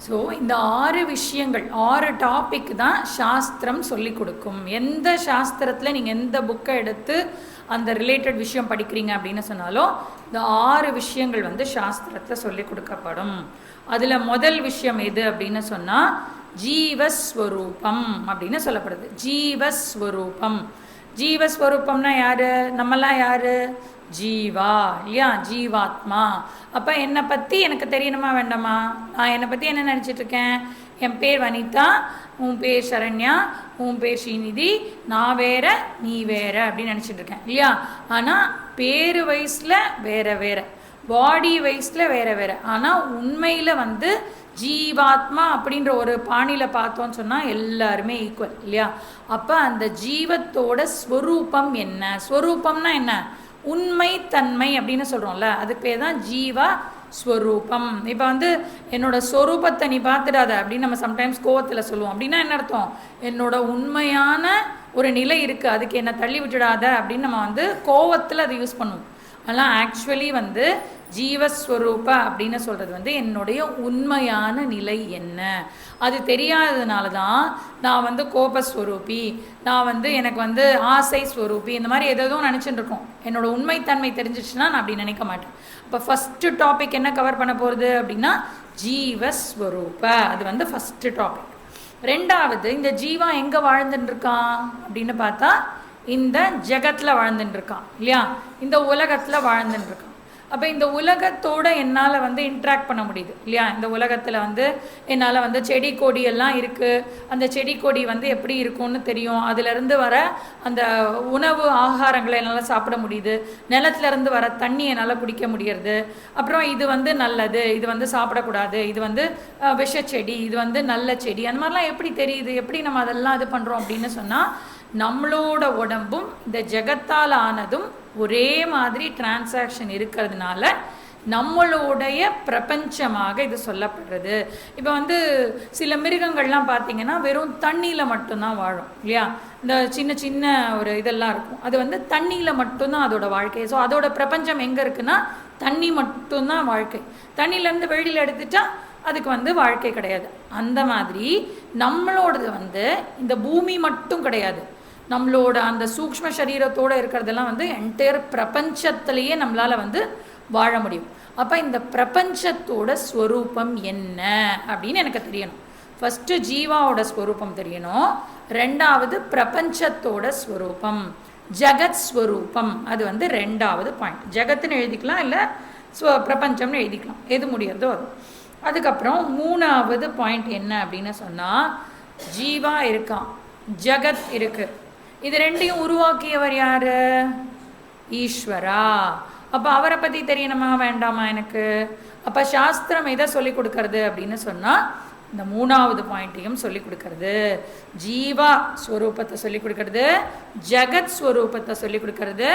So இந்த 6 விஷயங்கள் 6 topic தான் சாஸ்திரம் சொல்லி கொடுக்கும். எந்த சாஸ்திரத்தில் நீங்கள் எந்த புக்கை எடுத்து அந்த ரிலேட்டட் விஷயம் படிக்கிறீங்க அப்படின்னு சொன்னாலும் இந்த 6 விஷயங்கள் வந்து சாஸ்திரத்தில் சொல்லி கொடுக்கப்படும். அதில் முதல் விஷயம் எது அப்படின்னு சொன்னால் ஜீவஸ்வரூபம் அப்படின்னு சொல்லப்படுது. ஜீவஸ்வரூபம். ஜீவஸ்வரூபம்னா யார்? நம்மெல்லாம் யார்? ஜீவா இல்லையா? ஜீவாத்மா. அப்போ என்னை பற்றி எனக்கு தெரியணுமா வேண்டாமா? நான் என்னை பற்றி என்ன நினச்சிட்ருக்கேன்? என் பேர் வனிதா, உன் பேர் சரண்யா, உன் பேர் ஸ்ரீநிதி, நான் வேற நீ வேற அப்படின்னு நினச்சிட்ருக்கேன் இல்லையா? ஆனால் பேரு வயசில் வேற வேற, பாடி வைஸில் வேற வேற. ஆனால் உண்மையில் வந்து ஜீவாத்மா அப்படின்ற ஒரு பாணியில் பார்த்தோன்னு சொன்னால் எல்லாருமே ஈக்குவல் இல்லையா? அப்போ அந்த ஜீவத்தோட ஸ்வரூபம் என்ன? ஸ்வரூபம்னா என்ன? உண்மை தன்மை அப்படின்னு சொல்கிறோம்ல, அதுக்கு பேர் தான் ஜீவா ஸ்வரூபம். இப்போ வந்து என்னோட ஸ்வரூபத்தை நீ பார்த்துடாத அப்படின்னு நம்ம சம்டைம்ஸ் கோவத்தில் சொல்லுவோம். அப்படின்னா என்ன அர்த்தம்? என்னோட உண்மையான ஒரு நிலை இருக்குது, அதுக்கு என்னை தள்ளி விட்டுடாத அப்படின்னு நம்ம வந்து கோவத்தில் அதை யூஸ் பண்ணுவோம். ஆனால் ஆக்சுவலி வந்து ஜீவஸ்வரூப அப்படின்னு சொல்கிறது வந்து என்னுடைய உண்மையான நிலை என்ன, அது தெரியாததுனால தான் நான் வந்து கோபஸ்வரூபி, நான் வந்து எனக்கு வந்து ஆசை ஸ்வரூபி, இந்த மாதிரி எதுவும் நினச்சிட்டு இருக்கோம். என்னோடய உண்மைத்தன்மை தெரிஞ்சிச்சுன்னா நான் அப்படி நினைக்க மாட்டேன். இப்போ ஃபஸ்ட்டு டாபிக் என்ன கவர் பண்ண போகிறது அப்படின்னா ஜீவஸ்வரூப. அது வந்து ஃபஸ்ட்டு டாபிக். ரெண்டாவது, இந்த ஜீவா எங்கே வாழ்ந்துட்டு இருக்கான் அப்படின்னு பார்த்தா இந்த ஜெகத்தில் வாழ்ந்துட்டு இருக்கான் இல்லையா? இந்த உலகத்தில் வாழ்ந்துட்டு இருக்கான். அப்போ இந்த உலகத்தோடு என்னால் வந்து இன்ட்ராக்ட் பண்ண முடியுது இல்லையா? இந்த உலகத்தில் வந்து என்னால் வந்து செடி கொடியெல்லாம் இருக்குது, அந்த செடி கொடி வந்து எப்படி இருக்கும்னு தெரியும். அதிலேருந்து வர அந்த உணவு ஆகாரங்களை என்னால் சாப்பிட முடியுது. நிலத்துலேருந்து வர தண்ணி என்னால் குடிக்க முடியறது. அப்புறம் இது வந்து நல்லது, இது வந்து சாப்பிடக்கூடாது, இது வந்து விஷச்செடி, இது வந்து நல்ல செடி, அந்த மாதிரிலாம் எப்படி தெரியுது? எப்படி நம்ம அதெல்லாம் இது பண்ணுறோம் அப்படின்னு சொன்னால் நம்மளோட உடம்பும் இந்த ஜெகத்தால் ஆனதும் ஒரே மாதிரி டிரான்சாக்ஷன் இருக்கிறதுனால நம்மளுடைய பிரபஞ்சமாக இது சொல்லப்படுறது. இப்போ வந்து சில மிருகங்கள்லாம் பார்த்திங்கன்னா வெறும் தண்ணியில் மட்டும்தான் வாழும் இல்லையா? இந்த சின்ன சின்ன ஒரு இதெல்லாம் இருக்கும், அது வந்து தண்ணியில் மட்டும்தான் அதோட வாழ்க்கை. ஸோ அதோட பிரபஞ்சம் எங்கே இருக்குன்னா தண்ணி மட்டும்தான் வாழ்க்கை. தண்ணியிலேருந்து வெளியில் எடுத்துட்டா அதுக்கு வந்து வாழ்க்கை கிடையாது. அந்த மாதிரி நம்மளோடது வந்து இந்த பூமி மட்டும் கிடையாது, நம்மளோட அந்த சூக்ஷ்ம சரீரத்தோடு இருக்கிறதெல்லாம் வந்து என்டையர் பிரபஞ்சத்திலேயே நம்மளால் வந்து வாழ முடியும். அப்போ இந்த பிரபஞ்சத்தோட ஸ்வரூபம் என்ன அப்படின்னு எனக்கு தெரியணும். ஃபஸ்ட்டு ஜீவாவோட ஸ்வரூபம் தெரியணும், ரெண்டாவது பிரபஞ்சத்தோட ஸ்வரூபம், ஜெகத் ஸ்வரூபம். அது வந்து ரெண்டாவது பாயிண்ட். ஜெகத்துன்னு எழுதிக்கலாம், இல்லை பிரபஞ்சம்னு எழுதிக்கலாம், எது முடியறதோ அது. அதுக்கப்புறம் மூணாவது பாயிண்ட் என்ன அப்படின்னு சொன்னால் ஜீவா இருக்கான், ஜெகத் இருக்குது, இது ரெண்டையும் உருவாக்கியவர் யார்? ஈஸ்வரா. அப்போ அவரை பற்றி தெரியணுமா வேண்டாமா எனக்கு? அப்போ சாஸ்திரம் எதை சொல்லிக் கொடுக்கறது அப்படின்னு சொன்னால் இந்த மூணாவது பாயிண்ட்டையும் சொல்லிக் கொடுக்கறது. ஜீவா ஸ்வரூபத்தை சொல்லிக் கொடுக்கறது, ஜெகத் ஸ்வரூபத்தை சொல்லிக் கொடுக்கறது,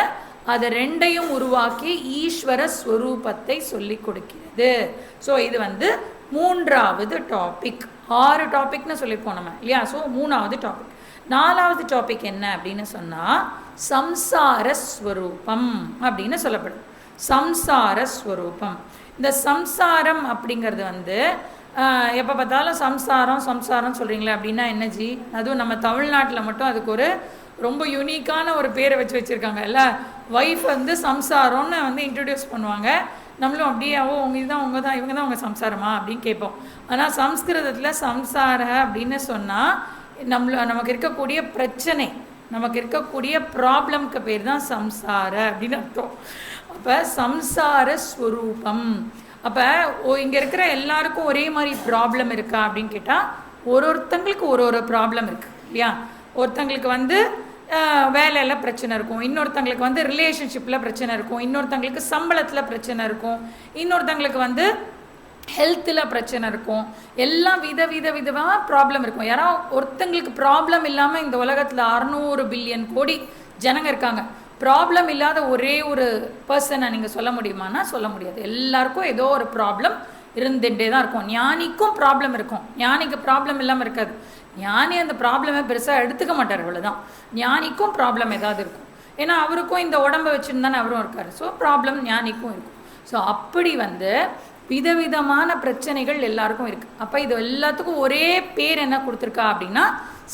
அதை ரெண்டையும் உருவாக்கி ஈஸ்வர ஸ்வரூபத்தை சொல்லிக் கொடுக்கிறது. ஸோ இது வந்து மூன்றாவது டாபிக். 6 டாபிக்னு சொல்லிப்போம் நம்ம இல்லையா? ஸோ மூணாவது டாபிக். நாலாவது டாபிக் என்ன அப்படின்னு சொன்னால் சம்சார ஸ்வரூபம் அப்படின்னு சொல்லப்படுது. சம்சார ஸ்வரூபம். இந்த சம்சாரம் அப்படிங்கிறது வந்து எப்போ பார்த்தாலும் சம்சாரம் சம்சாரம் சொல்கிறீங்களே அப்படின்னா என்ன ஜி? அதுவும் நம்ம தமிழ்நாட்டில் மட்டும் அதுக்கு ஒரு ரொம்ப யூனிக்கான ஒரு பேரை வச்சுருக்காங்க இல்லை? ஒய்ஃப் வந்து சம்சாரம்னு வந்து இன்ட்ரடியூஸ் பண்ணுவாங்க. நம்மளும் அப்படியே உங்க இதுதான் உங்க தான் இவங்க தான் உங்கள் சம்சாரமா அப்படின்னு கேட்போம். ஆனால் சம்ஸ்கிருதத்தில் சம்சார அப்படின்னு சொன்னால் நமக்கு இருக்கக்கூடிய பிரச்சனை, நமக்கு இருக்கக்கூடிய ப்ராப்ளம்க்கு பேர் தான் சம்சார அப்படின்னு அர்த்தம். அப்போ சம்சார ஸ்வரூபம். அப்போ இங்கே இருக்கிற எல்லாருக்கும் ஒரே மாதிரி ப்ராப்ளம் இருக்கா அப்படின்னு கேட்டால் ஒருத்தங்களுக்கு ஒரு ப்ராப்ளம் இருக்குது இல்லையா? ஒருத்தங்களுக்கு வந்து வேலையில் பிரச்சனை இருக்கும், இன்னொருத்தங்களுக்கு வந்து ரிலேஷன்ஷிப்பில் பிரச்சனை இருக்கும், இன்னொருத்தங்களுக்கு சம்பளத்தில் பிரச்சனை இருக்கும், இன்னொருத்தங்களுக்கு வந்து ஹெல்த்தில் பிரச்சனை இருக்கும். எல்லாம் விதமாக ப்ராப்ளம் இருக்கும். யாராவது ஒருத்தங்களுக்கு ப்ராப்ளம் இல்லாமல் இந்த உலகத்தில் 600 பில்லியன் கோடி ஜனங்க இருக்காங்க. ப்ராப்ளம் இல்லாத ஒரே ஒரு பர்சனை நீங்கள் சொல்ல முடியுமானா சொல்ல முடியாது. எல்லாருக்கும் ஏதோ ஒரு ப்ராப்ளம் இருந்துகிட்டே தான் இருக்கும். ஞானிக்கும் ப்ராப்ளம் இருக்கும், ஞானிக்கு ப்ராப்ளம் இல்லாமல் இருக்காது. ஞானி அந்த ப்ராப்ளமை பெருசாக எடுத்துக்க மாட்டார், அவ்வளோதான். ஞானிக்கும் ப்ராப்ளம் ஏதாவது இருக்கும், ஏன்னா அவருக்கும் இந்த உடம்பை வச்சுருந்தானே அவரும் இருக்கார். ஸோ ப்ராப்ளம் ஞானிக்கும் இருக்கும். ஸோ அப்படி வந்து விதவிதமான பிரச்சனைகள் எல்லாருக்கும் இருக்குது. அப்போ இது எல்லாத்துக்கும் ஒரே பேர் என்ன கொடுத்துருக்கா அப்படின்னா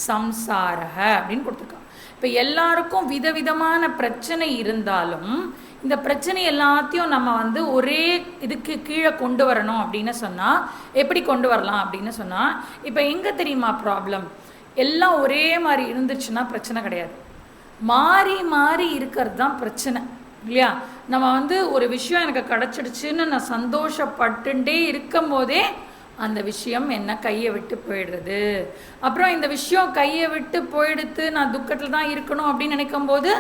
சம்சாரக அப்படின்னு கொடுத்துருக்கா. இப்போ எல்லாருக்கும் விதவிதமான பிரச்சனை இருந்தாலும் இந்த பிரச்சனை எல்லாத்தையும் நம்ம வந்து ஒரே இதுக்கு கீழே கொண்டு வரணும் அப்படின்னு சொன்னால் எப்படி கொண்டு வரலாம் அப்படின்னு சொன்னால், இப்போ எங்கே தெரியுமா ப்ராப்ளம், எல்லாம் ஒரே மாதிரி இருந்துச்சுன்னா பிரச்சனை கிடையாது, மாறி மாறி இருக்கிறது தான் பிரச்சனை இல்லையா? நம்ம வந்து ஒரு விஷயம் எனக்கு கிடச்சிடுச்சுன்னு நான் சந்தோஷப்பட்டுட்டே இருக்கும் போதே அந்த விஷயம் என்ன கையை விட்டு போயிடுறது. அப்புறம் இந்த விஷயம் கையை விட்டு போயிடுத்து நான் துக்கத்தில் தான் இருக்கணும் அப்படின்னு நினைக்கும் போது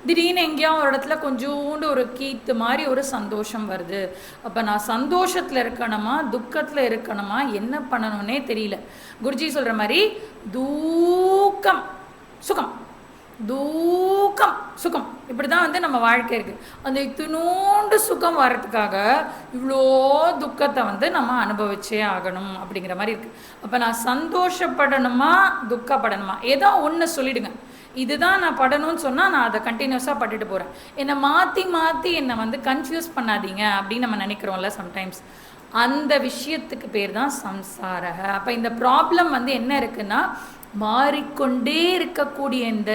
திடீர்னு எங்கேயாவது ஒரு இடத்துல கொஞ்சோண்டு ஒரு கீத்து மாதிரி ஒரு சந்தோஷம் வருது. அப்போ நான் சந்தோஷத்தில் இருக்கணுமா துக்கத்தில் இருக்கணுமா என்ன பண்ணணும்னே தெரியல. குருஜி சொல்கிற மாதிரி தூக்கம் சுகம், தூக்கம் சுகம், இப்படி தான் வந்து நம்ம வாழ்க்கை இருக்குது. அந்த இத்தினோண்டு சுகம் வர்றதுக்காக இவ்வளோ துக்கத்தை வந்து நம்ம அனுபவிச்சே ஆகணும் அப்படிங்கிற மாதிரி இருக்குது. அப்போ நான் சந்தோஷப்படணுமா துக்கப்படணுமா ஏதோ ஒன்று சொல்லிவிடுங்க, இதுதான் நான் படணும்னு சொன்னால் நான் அதை கண்டினியூஸாக பட்டுட்டு போகிறேன், என்னை மாற்றி மாற்றி என்னை வந்து கன்ஃபியூஸ் பண்ணாதீங்க அப்படின்னு நம்ம நினைக்கிறோம்ல சம்டைம்ஸ். அந்த விஷயத்துக்கு பேர் தான் சம்சாரக. அப்போ இந்த ப்ராப்ளம் வந்து என்ன இருக்குன்னா, மாறிக்கொண்டே இருக்கக்கூடிய இந்த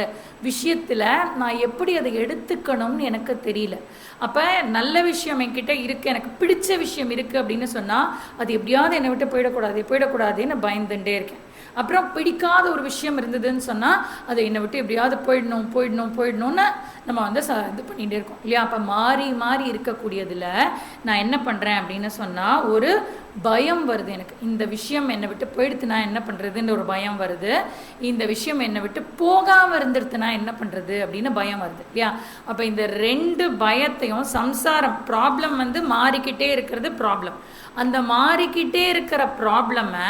விஷயத்தில் நான் எப்படி அதை எடுத்துக்கணும்னு எனக்கு தெரியல. அப்போ நல்ல விஷயம் என்கிட்ட இருக்குது, எனக்கு பிடிச்ச விஷயம் இருக்குது அப்படின்னு சொன்னால் அது எப்படியாவது என்னை விட்டு போயிடக்கூடாதுன்னு பயந்துட்டே இருக்கேன். அப்புறம் பிடிக்காத ஒரு விஷயம் இருந்ததுன்னு சொன்னால் அது என்னை விட்டு எப்படியாவது போயிடணும்னு நம்ம வந்து இது பண்ணிகிட்டே இருக்கோம் இல்லையா? அப்போ மாறி மாறி இருக்கக்கூடியதில் நான் என்ன பண்ணுறேன் அப்படின்னு சொன்னால் ஒரு பயம் வருது எனக்கு. இந்த விஷயம் என்னை விட்டு போயிடுத்துனா என்ன பண்ணுறதுன்னு ஒரு பயம் வருது, இந்த விஷயம் என்னை விட்டு போகாமல் இருந்துடுத்துனா என்ன பண்ணுறது அப்படின்னு பயம் வருது இல்லையா? அப்போ இந்த ரெண்டு பயத்தையும் சம்சாரம் ப்ராப்ளம் வந்து மாறிக்கிட்டே இருக்கிறது ப்ராப்ளம், அந்த மாறிக்கிட்டே இருக்கிற ப்ராப்ளமை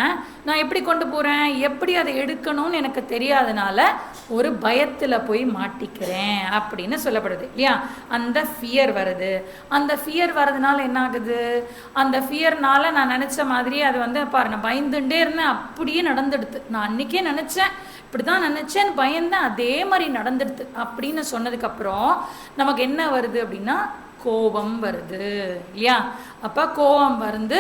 நான் எப்படி கொண்டு போகிறேன், எப்படி அதை எடுக்கணும்னு எனக்கு தெரியாதனால ஒரு பயத்தில் போய் மாட்டிக்கிறேன் அப்படின்னு சொல்லப்படுது இல்லையா? அந்த ஃபியர் வருது. அந்த ஃபியர் வர்றதுனால என்ன ஆகுது, அந்த ஃபியர்னால நான் நினச்ச மாதிரியே அது வந்து பாரு நான் பயந்துட்டே இருந்தேன் அப்படியே நடந்துடுது, நான் அன்றைக்கே நினச்சேன் இப்படி தான் நினச்சேன்னு பயந்தேன் அதே மாதிரி நடந்துடுது அப்படின்னு சொன்னதுக்கப்புறம் நமக்கு என்ன வருது அப்படின்னா கோபம் வருது இல்லையா? அப்போ கோபம் வந்து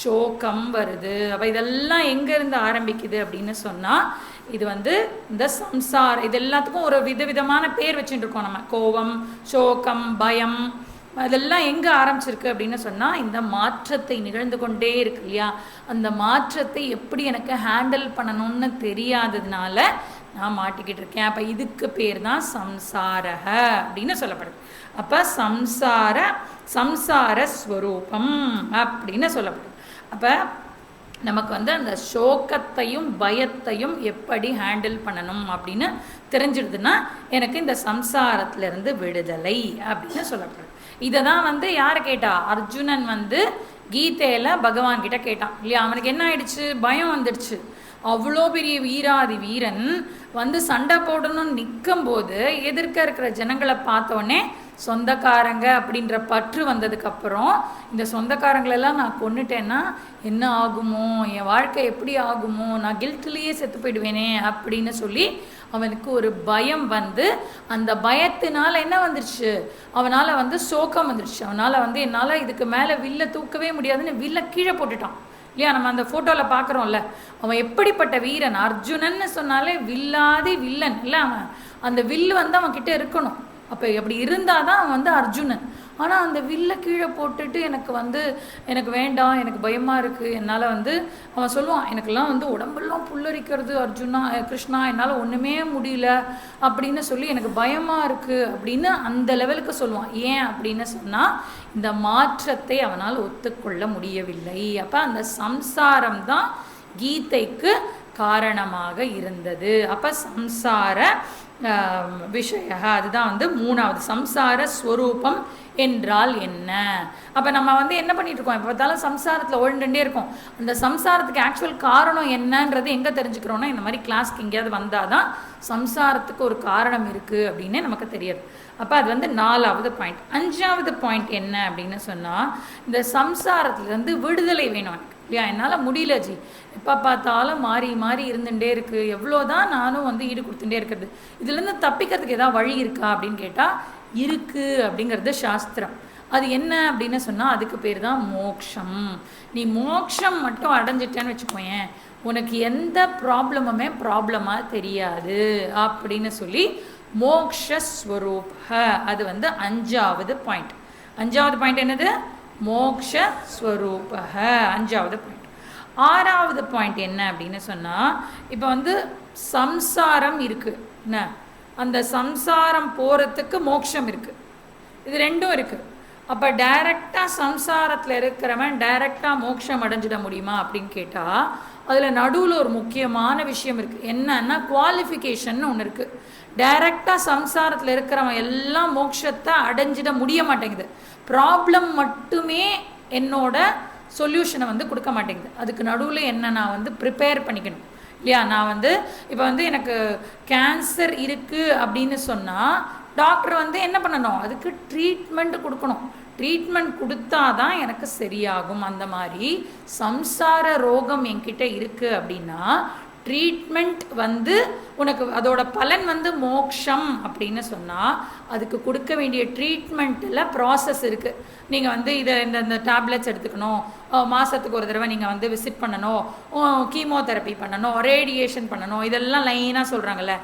சோகம் வருது. அப்போ இதெல்லாம் எங்கேருந்து ஆரம்பிக்குது அப்படின்னு சொன்னால் இது வந்து இந்த சம்சாரம், இது எல்லாத்துக்கும் ஒரு விதவிதமான பேர் வச்சுட்டு இருக்கோம் நம்ம. கோபம், சோகம், பயம், அதெல்லாம் எங்கே ஆரம்பிச்சிருக்கு அப்படின்னு சொன்னால் இந்த மாற்றத்தை நிகழ்ந்து கொண்டே இருக்கு இல்லையா? அந்த மாற்றத்தை எப்படி எனக்கு ஹேண்டில் பண்ணணும்னு தெரியாததுனால நான் மாட்டிக்கிட்டு இருக்கேன். அப்போ இதுக்கு பேர் தான் சம்சாரக அப்படின்னு சொல்லப்படுது. அப்போ சம்சார ஸ்வரூபம் அப்படின்னு சொல்லப்படுது. அப்போ நமக்கு வந்து அந்த சோகத்தையும் பயத்தையும் எப்படி ஹேண்டில் பண்ணணும் அப்படின்னு தெரிஞ்சிடுதுன்னா எனக்கு இந்த சம்சாரத்திலிருந்து விடுதலை அப்படின்னு சொல்லப்படுது. இதை தான் வந்து யார் கேட்டா, அர்ஜுனன் வந்து கீதையில் பகவான் கிட்ட கேட்டான் இல்லையா? அவனுக்கு என்ன ஆயிடுச்சு, பயம் வந்துடுச்சு. அவ்வளோ பெரிய வீராதி வீரன் வந்து சண்டை போடணும்னு நிற்கும் போது எதிர்க்க இருக்கிற ஜனங்களை பார்த்தோன்னே சொந்தக்காரங்க அப்படின்ற பற்று வந்ததுக்கப்புறம் இந்த சொந்தக்காரங்களெல்லாம் நான் கொன்னுட்டேன்னா என்ன ஆகுமோ, என் வாழ்க்கை எப்படி ஆகுமோ, நான் கில்ட்லேயே செத்து போயிடுவேனே அப்படின்னு சொல்லி அவனுக்கு ஒரு பயம் வந்து அந்த பயத்தினால என்ன வந்துருச்சு, அவனால் வந்து சோகம் வந்துருச்சு. அவனால் வந்து என்னால் இதுக்கு மேலே வில்லை தூக்கவே முடியாதுன்னு வில்லை கீழே போட்டுட்டான் இல்லையா? நம்ம அந்த ஃபோட்டோவில் பார்க்குறோம்ல, அவன் எப்படிப்பட்ட வீரன். அர்ஜுனன்னு சொன்னாலே வில்லாதி வில்லன் இல்லை, அவன் அந்த வில்லு வந்து அவன் கிட்டே இருக்கணும். அப்போ அப்படி இருந்தால் தான் அவன் வந்து அர்ஜுனன். ஆனால் அந்த வில்லை கீழே போட்டுட்டு எனக்கு வேண்டாம், எனக்கு பயமாக இருக்குது, என்னால் வந்து அவன் சொல்லுவான் எனக்கெல்லாம் வந்து உடம்பெல்லாம் புல்லரிக்கிறது அர்ஜுனா கிருஷ்ணா, என்னால் ஒன்றுமே முடியல அப்படின்னு சொல்லி எனக்கு பயமாக இருக்குது அப்படின்னு அந்த லெவலுக்கு சொல்லுவான். ஏன் அப்படின்னு சொன்னால் இந்த மாற்றத்தை அவனால் ஒத்துக்கொள்ள முடியவில்லை. அப்போ அந்த சம்சாரம் தான் கீதைக்கு காரணமாக இருந்தது. அப்போ சம்சார விஷய, அதுதான் வந்து மூணாவது. சம்சார ஸ்வரூபம் என்றால் என்ன? அப்போ நம்ம வந்து என்ன பண்ணிட்டு இருக்கோம், எப்போ பார்த்தாலும் சம்சாரத்தில் ஓடிண்டே இருக்கோம். அந்த சம்சாரத்துக்கு ஆக்சுவல் காரணம் என்னன்றது எங்கே தெரிஞ்சுக்கிறோன்னா இந்த மாதிரி கிளாஸ்க்கு எங்கேயாவது வந்தால் தான் சம்சாரத்துக்கு ஒரு காரணம் இருக்குது அப்படின்னு நமக்கு தெரியாது. அப்போ அது வந்து 4வது பாயிண்ட். 5வது பாயிண்ட் என்ன அப்படின்னு சொன்னால் இந்த சம்சாரத்துலேருந்து விடுதலை வேணும் எனக்கு இல்லையா? என்னால் முடியல ஜி, எப்போ பார்த்தாலும் மாறி மாறி இருந்துகிட்டே இருக்குது, எவ்வளோதான் நானும் வந்து ஈடு கொடுத்துட்டே இருக்கிறது, இதுலேருந்து தப்பிக்கிறதுக்கு ஏதாவது வழி இருக்கா அப்படின்னு கேட்டால் இருக்குது அப்படிங்கிறது சாஸ்திரம். அது என்ன அப்படின்னு சொன்னால் அதுக்கு பேர் தான் மோக்ஷம். நீ மோக்ஷம் மட்டும் அடைஞ்சிட்டேன்னு வச்சுக்கோயேன், உனக்கு எந்த ப்ராப்ளமுமே ப்ராப்ளமாக தெரியாது அப்படின்னு சொல்லி மோக்ஷஸ்வரூப. அது வந்து 5வது பாயிண்ட். 5வது பாயிண்ட் என்னது? மோக்ஷஸ்வரூப, 5வது பாயிண்ட். 6வது பாயிண்ட் என்ன அப்படின்னு சொன்னால், இப்போ வந்து சம்சாரம் இருக்குது என்ன, அந்த சம்சாரம் போகிறதுக்கு மோட்சம் இருக்குது, இது ரெண்டும் இருக்குது. அப்போ டைரெக்டாக சம்சாரத்தில் இருக்கிறவன் டைரெக்டாக மோட்சம் அடைஞ்சிட முடியுமா அப்படின்னு கேட்டால், அதில் நடுவில் ஒரு முக்கியமான விஷயம் இருக்குது. என்னன்னா குவாலிஃபிகேஷன் ஒன்று இருக்குது. டைரெக்டாக சம்சாரத்தில் இருக்கிறவன் எல்லாம் மோட்சத்தை அடைஞ்சிட முடிய மாட்டேங்குது. ப்ராப்ளம் மட்டுமே என்னோட சொல்யூஷனை வந்து கொடுக்க மாட்டேங்குது. அதுக்கு நடுவில் என்ன நான் வந்து ப்ரிப்பேர் பண்ணிக்கணும் இல்லையா? நான் வந்து இப்போ வந்து எனக்கு கேன்சர் இருக்குது அப்படின்னு சொன்னால் டாக்டர் வந்து என்ன பண்ணணும்? அதுக்கு ட்ரீட்மெண்ட் கொடுக்கணும். ட்ரீட்மெண்ட் கொடுத்தா தான் எனக்கு சரியாகும். அந்த மாதிரி சம்சார ரோகம் என்கிட்ட இருக்குது அப்படின்னா ட்ரீட்மெண்ட் வந்து உனக்கு அதோட பலன் வந்து மோக்ஷம் அப்படின்னு சொன்னால் அதுக்கு கொடுக்க வேண்டிய ட்ரீட்மெண்ட்டில் ப்ராசஸ் இருக்குது. நீங்கள் வந்து இதை இந்த டேப்லெட்ஸ் எடுத்துக்கணும், மாதத்துக்கு ஒரு தடவை நீங்கள் வந்து விசிட் பண்ணணும், கீமோதெரப்பி பண்ணணும், ரேடியேஷன் பண்ணணும், இதெல்லாம் லைனாக சொல்கிறாங்கல்ல.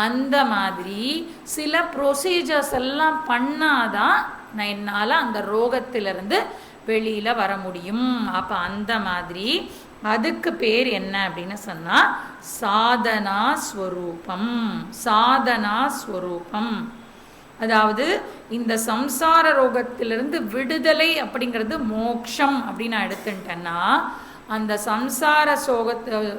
அந்த மாதிரி சில ப்ரொசீஜர்ஸ் எல்லாம் பண்ணாதான் நான் என்னால் அந்த ரோகத்திலிருந்து வெளியில் வர முடியும். அப்போ அந்த மாதிரி அதுக்கு பேர் என்ன அப்படின்னு சொன்னால் சாதனா ஸ்வரூபம். சாதனா ஸ்வரூபம் அதாவது இந்த சம்சார ரோகத்திலிருந்து விடுதலை அப்படிங்கிறது மோக்ஷம் அப்படின்னு நான் எடுத்துட்டேன்னா, அந்த சம்சார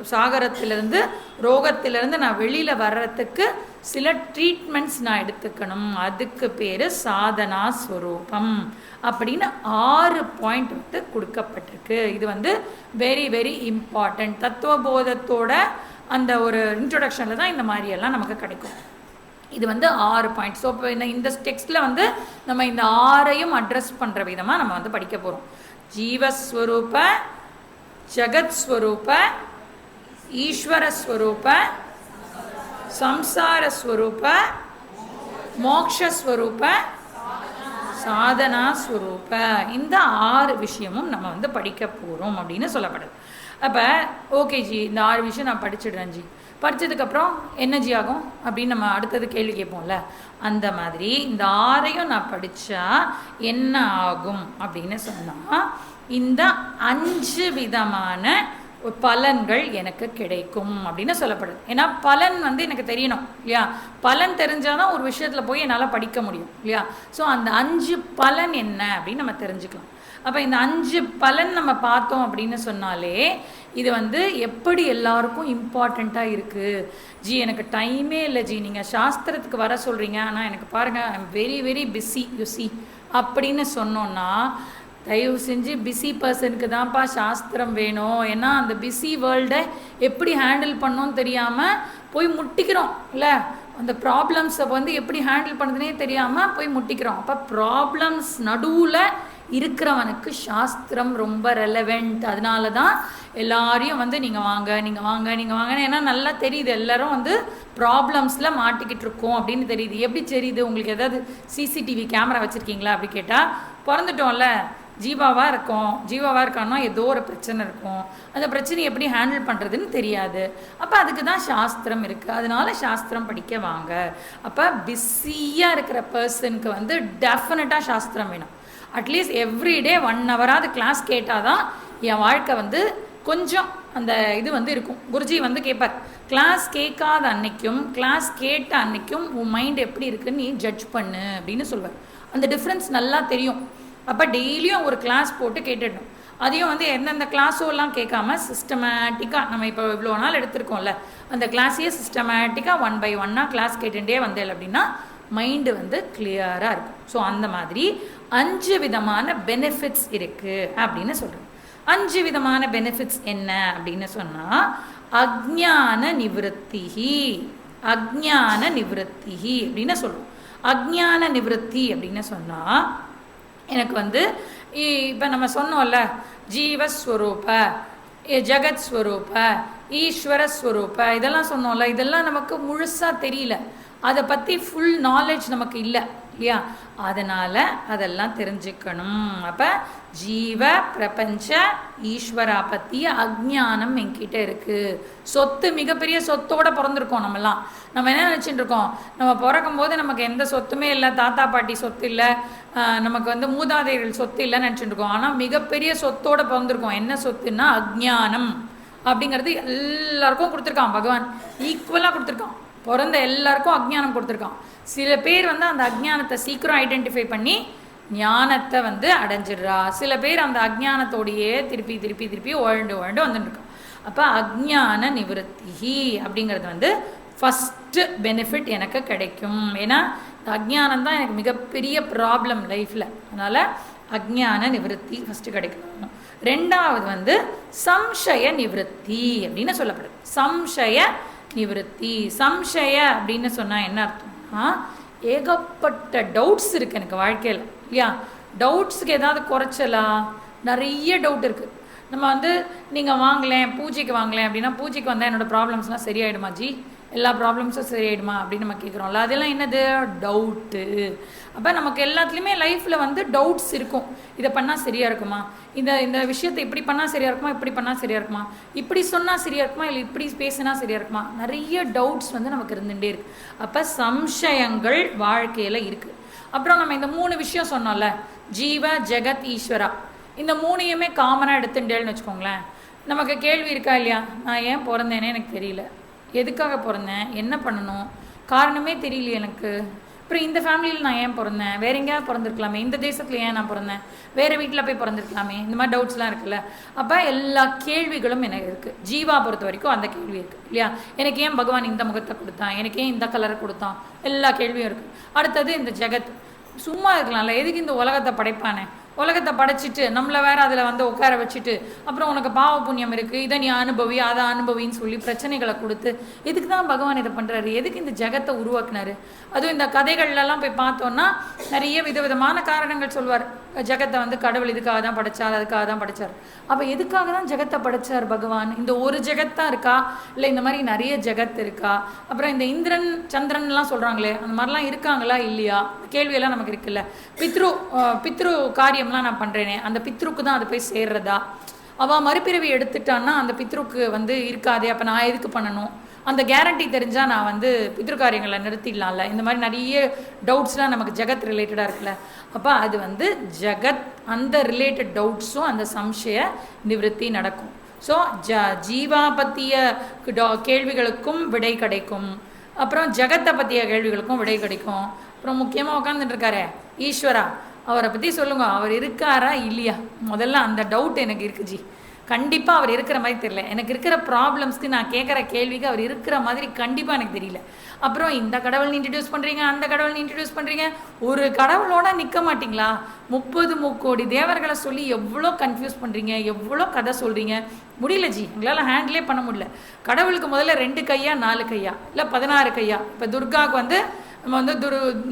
சாகரத்திலிருந்து ரோகத்திலிருந்து நான் வெளியில் வர்றதுக்கு சில ட்ரீட்மெண்ட்ஸ் நான் எடுத்துக்கணும். அதுக்கு பேர் சாதனா ஸ்வரூபம் அப்படின்னு 6 பாயிண்ட் வந்து கொடுக்கப்பட்டிருக்கு. இது வந்து வெரி வெரி இம்பார்ட்டண்ட். தத்துவபோதத்தோட அந்த ஒரு இன்ட்ரொடக்ஷனில் தான் இந்த மாதிரியெல்லாம் நமக்கு கிடைக்கும். இது வந்து 6 பாயிண்ட். ஸோ இப்போ இந்த டெக்ஸ்ட்டில் வந்து நம்ம இந்த 6ஐயும் அட்ரஸ் பண்ணுற விதமாக நம்ம வந்து படிக்க போகிறோம். ஜீவஸ்வரூப, ஜகத்ஸ்வரூப, ஈஸ்வரஸ்வரூப, சம்சாரஸ்வரூப, மோக்ஷஸ்வரூப, சாதனா ஸ்வரூப. இந்த 6 விஷயமும் நம்ம வந்து படிக்க போகிறோம் அப்படின்னு சொல்லப்படுது. அப்போ ஓகே ஜி, இந்த 6 விஷயம் நான் படிச்சிடுறேன் ஜி. படித்ததுக்கப்புறம் என்ன ஜி ஆகும் அப்படின்னு நம்ம அடுத்தது கேள்வி கேட்போம்ல. அந்த மாதிரி இந்த 6ஐயும் நான் படித்தா என்ன ஆகும் அப்படின்னு சொன்னால், இந்த 5 விதமான பலன்கள் எனக்கு கிடைக்கும் அப்படின்னு சொல்லப்படுது. ஏன்னா பலன் வந்து எனக்கு தெரியணும் இல்லையா? பலன் தெரிஞ்சால் தான் ஒரு விஷயத்தில் போய் என்னால் படிக்க முடியும் இல்லையா? ஸோ அந்த 5 பலன் என்ன அப்படின்னு நம்ம தெரிஞ்சுக்கலாம். அப்போ இந்த 5 பலன் நம்ம பார்த்தோம் அப்படின்னு சொன்னாலே இது வந்து எப்படி எல்லாருக்கும் இம்பார்ட்டண்ட்டாக இருக்குது. ஜி எனக்கு டைமே இல்லை ஜி, நீங்கள் சாஸ்திரத்துக்கு வர சொல்கிறீங்க, ஆனால் எனக்கு பாருங்கள் I am very very busy you see அப்படின்னு சொன்னோன்னா, தயவு செஞ்சு பிஸி பர்சனுக்கு தான்ப்பா சாஸ்திரம் வேணும். ஏன்னா அந்த பிஸி வேர்ல்டை எப்படி ஹேண்டில் பண்ணோன்னு தெரியாமல் போய் முட்டிக்கிறோம் இல்லை? அந்த ப்ராப்ளம்ஸை வந்து எப்படி ஹேண்டில் பண்ணுறதுனே தெரியாமல் போய் முட்டிக்கிறோம். அப்போ ப்ராப்ளம்ஸ் நடுவில் இருக்கிறவனுக்கு சாஸ்திரம் ரொம்ப ரெலவெண்ட். அதனால தான் எல்லாரையும் வந்து நீங்கள் வாங்க நீங்கள் வாங்க நீங்கள் வாங்கன்னு, ஏன்னா நல்லா தெரியுது எல்லாரும் வந்து ப்ராப்ளம்ஸில் மாட்டிக்கிட்டு இருக்கோம் அப்படின்னு தெரியுது. எப்படி தெரியுது உங்களுக்கு? ஏதாவது சிசிடிவி கேமரா வச்சுருக்கீங்களா அப்படி கேட்டால், பிறந்துட்டோம்ல ஜீவாவாக இருக்கோம், ஜீவாவாக இருக்கான்னா ஏதோ ஒரு பிரச்சனை இருக்கும், அந்த பிரச்சனையை எப்படி ஹேண்டில் பண்ணுறதுன்னு தெரியாது. அப்போ அதுக்கு தான் சாஸ்திரம் இருக்குது. அதனால சாஸ்திரம் படிக்க வாங்க. அப்போ பிஸியாக இருக்கிற பர்சனுக்கு வந்து டெஃபினட்டாக சாஸ்திரம் வேணும். அட்லீஸ்ட் எவ்ரிடே 1 ஹவராவது கிளாஸ் கேட்டால் தான் என் வாழ்க்கை வந்து கொஞ்சம் அந்த இது வந்து இருக்கும். குருஜி வந்து கேட்பார், கிளாஸ் கேட்காத அன்னைக்கும் கிளாஸ் கேட்ட அன்னைக்கும் உன் மைண்ட் எப்படி இருக்குன்னு நீ ஜட்ஜ் பண்ணு அப்படின்னு சொல்லுவார். அந்த டிஃப்ரென்ஸ் நல்லா தெரியும். அப்போ டெய்லியும் ஒரு கிளாஸ் போட்டு கேட்டுடணும். அதையும் வந்து எந்தெந்த கிளாஸோலாம் கேட்காம சிஸ்டமேட்டிக்காக நம்ம இப்போ இவ்வளோ நாள் எடுத்திருக்கோம்ல, அந்த கிளாஸையே சிஸ்டமேட்டிக்காக 1 by 1 கிளாஸ் கேட்டுட்டே வந்தேன் அப்படின்னா மைண்டு வந்து கிளியராக இருக்கும். ஸோ அந்த மாதிரி 5 விதமான பெனிஃபிட்ஸ் இருக்குது அப்படின்னு சொல்கிறோம். 5 விதமான பெனிஃபிட்ஸ் என்ன அப்படின்னு சொன்னால், அஜ்ஞான நிவர்த்திஹி, அஜ்ஞான நிவர்த்திஹி அப்படின்னு சொல்லுவோம். அஜ்ஞான நிவர்த்தி அப்படின்னு சொன்னால், எனக்கு வந்து இப்போ நம்ம சொன்னோம்ல, ஜீவஸ்வரூப, ஜகத்ஸ்வரூப, ஈஸ்வரஸ்வரூப, இதெல்லாம் சொன்னோம்ல, இதெல்லாம் நமக்கு முழுசாக தெரியல. அதை பற்றி ஃபுல் நாலேஜ் நமக்கு இல்லை இல்லையா? அதனால் அதெல்லாம் தெரிஞ்சுக்கணும். அப்போ ஜீவ பிரபஞ்ச ஈஸ்வரா பற்றிய அஜ்ஞானம் என்கிட்ட இருக்குது. சொத்து, மிகப்பெரிய சொத்தோடு பிறந்திருக்கோம் நம்மலாம். நம்ம என்ன நினச்சிட்டு இருக்கோம், நம்ம பிறக்கும் போது நமக்கு எந்த சொத்துமே இல்லை, தாத்தா பாட்டி சொத்து இல்லை, நமக்கு வந்து மூதாதையர்கள் சொத்து இல்லைன்னு நினச்சிட்டு இருக்கோம். ஆனால் மிகப்பெரிய சொத்தோடு பிறந்திருக்கோம். என்ன சொத்துன்னா அஜ்ஞானம் அப்படிங்கிறது எல்லாருக்கும் கொடுத்துருக்கான் பகவான். ஈக்குவலாக கொடுத்துருக்கான். பிறந்த எல்லாருக்கும் அஜ்ஞானம் கொடுத்துருக்கான். சில பேர் வந்து அந்த அஜ்ஞானத்தை சீக்கிரம் ஐடென்டிஃபை பண்ணி ஞானத்தை வந்து அடைஞ்சிடுறா. சில பேர் அந்த அஜ்ஞானத்தோடையே திருப்பி திருப்பி திருப்பி உழண்டு வந்துட்டுருக்கோம். அப்போ அஜ்ஞான நிவர்த்தி அப்படிங்கிறது வந்து ஃபஸ்ட்டு பெனிஃபிட் எனக்கு கிடைக்கும். ஏன்னா இந்த அஜ்ஞானம் தான் எனக்கு மிகப்பெரிய ப்ராப்ளம் லைஃப்பில். அதனால் அஜ்ஞான நிவர்த்தி ஃபஸ்ட்டு கிடைக்கணும். ரெண்டாவது வந்து சம்சய நிவர்த்தி அப்படின்னு சொல்லப்படுது. சம்சய நிவர்த்தி. சம்சய அப்படின்னு சொன்னால் என்ன அர்த்தம்னா, ஏகப்பட்ட டவுட்ஸ் இருக்குது எனக்கு வாழ்க்கையில், இல்லையா? டவுட்ஸுக்கு ஏதாவது குறைச்சலா? நிறைய டவுட் இருக்குது. நம்ம வந்து நீங்கள் வாங்கலேன், பூஜைக்கு வாங்கலேன் அப்படின்னா, பூஜைக்கு வந்தால் என்னோடய ப்ராப்ளம்ஸ்லாம் சரியாயிடுமா ஜி, எல்லா ப்ராப்ளம்ஸும் சரியாயிடுமா அப்படின்னு நம்ம கேட்குறோம்ல. அதெல்லாம் என்னது? டவுட்டு. அப்போ நமக்கு எல்லாத்துலேயுமே லைஃப்பில் வந்து டவுட்ஸ் இருக்கும். இதை பண்ணால் சரியாக இருக்குமா, இந்த விஷயத்தை இப்படி பண்ணால் சரியாக இருக்குமா, இப்படி பண்ணால் சரியாக இருக்குமா, இப்படி சொன்னால் சரியாக இருக்குமா, இல்லை இப்படி பேசினா சரியாக இருக்குமா, நிறைய டவுட்ஸ் வந்து நமக்கு இருந்துகிட்டே இருக்குது. அப்போ சம்சயங்கள் வாழ்க்கையில் இருக்குது. அப்புறம் நம்ம இந்த 3 விஷயம் சொன்னோம்ல, ஜீவ ஜெகத் ஈஸ்வரா, இந்த 3யுமே காமனாக எடுத்துட்டேன்னு வச்சுக்கோங்களேன். நமக்கு கேள்வி இருக்கா இல்லையா, நான் ஏன் பிறந்தேனே எனக்கு தெரியல, எதுக்காக பிறந்தேன், என்ன பண்ணணும், காரணமே தெரியலையே எனக்கு, அப்புறம் இந்த ஃபேமிலியில் நான் ஏன் பிறந்தேன், வேறு எங்கேயாவது பிறந்திருக்கலாமே, இந்த தேசத்தில் ஏன் நான் பிறந்தேன், வேறு வீட்டில் போய் பிறந்திருக்கலாமே, இந்த மாதிரி டவுட்ஸ்லாம் இருக்குல்ல. அப்போ எல்லா கேள்விகளும் எனக்கு இருக்குது. ஜீவா பொறுத்த வரைக்கும் அந்த கேள்வி இருக்குது, இல்லையா? எனக்கு ஏன் பகவான் இந்த முகத்தை கொடுத்தான், எனக்கு ஏன் இந்த கலரை கொடுத்தான், எல்லா கேள்வியும் இருக்குது. அடுத்தது இந்த ஜெகத், சும்மா இருக்கலாம்ல, எதுக்கு இந்த உலகத்தை படைப்பானே, உலகத்தை படைச்சிட்டு நம்மளை வேறு அதில் வந்து உட்கார வச்சுட்டு, அப்புறம் உனக்கு பாவ புண்ணியம் இருக்குது, இதை நீ அனுபவி, அதை அனுபவின்னு சொல்லி பிரச்சனைகளை கொடுத்து, எதுக்கு தான் பகவான் இதை பண்ணுறாரு, எதுக்கு இந்த ஜெகத்தை உருவாக்குனாரு? அதுவும் இந்த கதைகள்லாம் போய் பார்த்தோன்னா நிறைய விதவிதமான காரணங்கள் சொல்வார். ஜெகத்தை வந்து கடவுள் இதுக்காக தான் படைச்சார், அதுக்காக தான் படைச்சார். அப்போ எதுக்காக தான் ஜெகத்தை படைச்சார் பகவான்? இந்த ஒரு ஜெகத் தான் இருக்கா, இல்லை இந்த மாதிரி நிறைய ஜெகத் இருக்கா? அப்புறம் இந்த இந்திரன் சந்திரன்லாம் சொல்கிறாங்களே, அந்த மாதிரிலாம் இருக்காங்களா இல்லையா? கேள்வியெல்லாம் நமக்கு இருக்குல்ல. பித்ரு காரியம்லாம் நான் பண்ணுறேனே, அந்த பித்ருக்கு தான் அது போய் சேர்றதா? அவள் மறுபிறவி எடுத்துட்டான்னா அந்த பித்ருக்கு வந்து இருக்காதே, அப்போ நான் எதுக்கு பண்ணணும்? அந்த கேரண்டி தெரிஞ்சால் நான் வந்து பித்ருக்காரியங்களை நிறுத்திடலாம்ல. இந்த மாதிரி நிறைய டவுட்ஸ்லாம் நமக்கு ஜெகத் ரிலேட்டடாக இருக்குல்ல. அப்போ அது வந்து ஜெகத், அந்த ரிலேட்டட் டவுட்ஸும் அந்த சம்சய நிவர்த்தி நடக்கும். ஸோ ஜீவா பற்றிய கேள்விகளுக்கும் விடை கிடைக்கும், அப்புறம் ஜெகத்தை பற்றிய கேள்விகளுக்கும் விடை கிடைக்கும். அப்புறம் முக்கியமாக உட்காந்துட்டு இருக்காரே ஈஸ்வரா, அவரை பற்றி சொல்லுங்க, அவர் இருக்காரா இல்லையா? முதல்ல அந்த டவுட் எனக்கு இருக்குது ஜி. கண்டிப்பாக அவர் இருக்கிற மாதிரி தெரியல. எனக்கு இருக்கிற ப்ராப்ளம்ஸ்க்கு, நான் கேட்குற கேள்விக்கு அவர் இருக்கிற மாதிரி கண்டிப்பாக எனக்கு தெரியல. அப்புறம் இந்த கடவுள் இன்ட்ரடியூஸ் பண்ணுறீங்க, அந்த கடவுள் இன்ட்ரடியூஸ் பண்ணுறீங்க, ஒரு கடவுளோட நிற்க மாட்டிங்களா? 30 முக்கோடி தேவர்களை சொல்லி எவ்வளோ கன்ஃபியூஸ் பண்ணுறீங்க, எவ்வளோ கதை சொல்கிறீங்க, முடியல ஜி, எங்களால் ஹேண்டிலே பண்ண முடியல. கடவுளுக்கு முதல்ல 2 கையா 4 கையா இல்லை 16 கையா? இப்போ துர்காவுக்கு வந்து நம்ம வந்து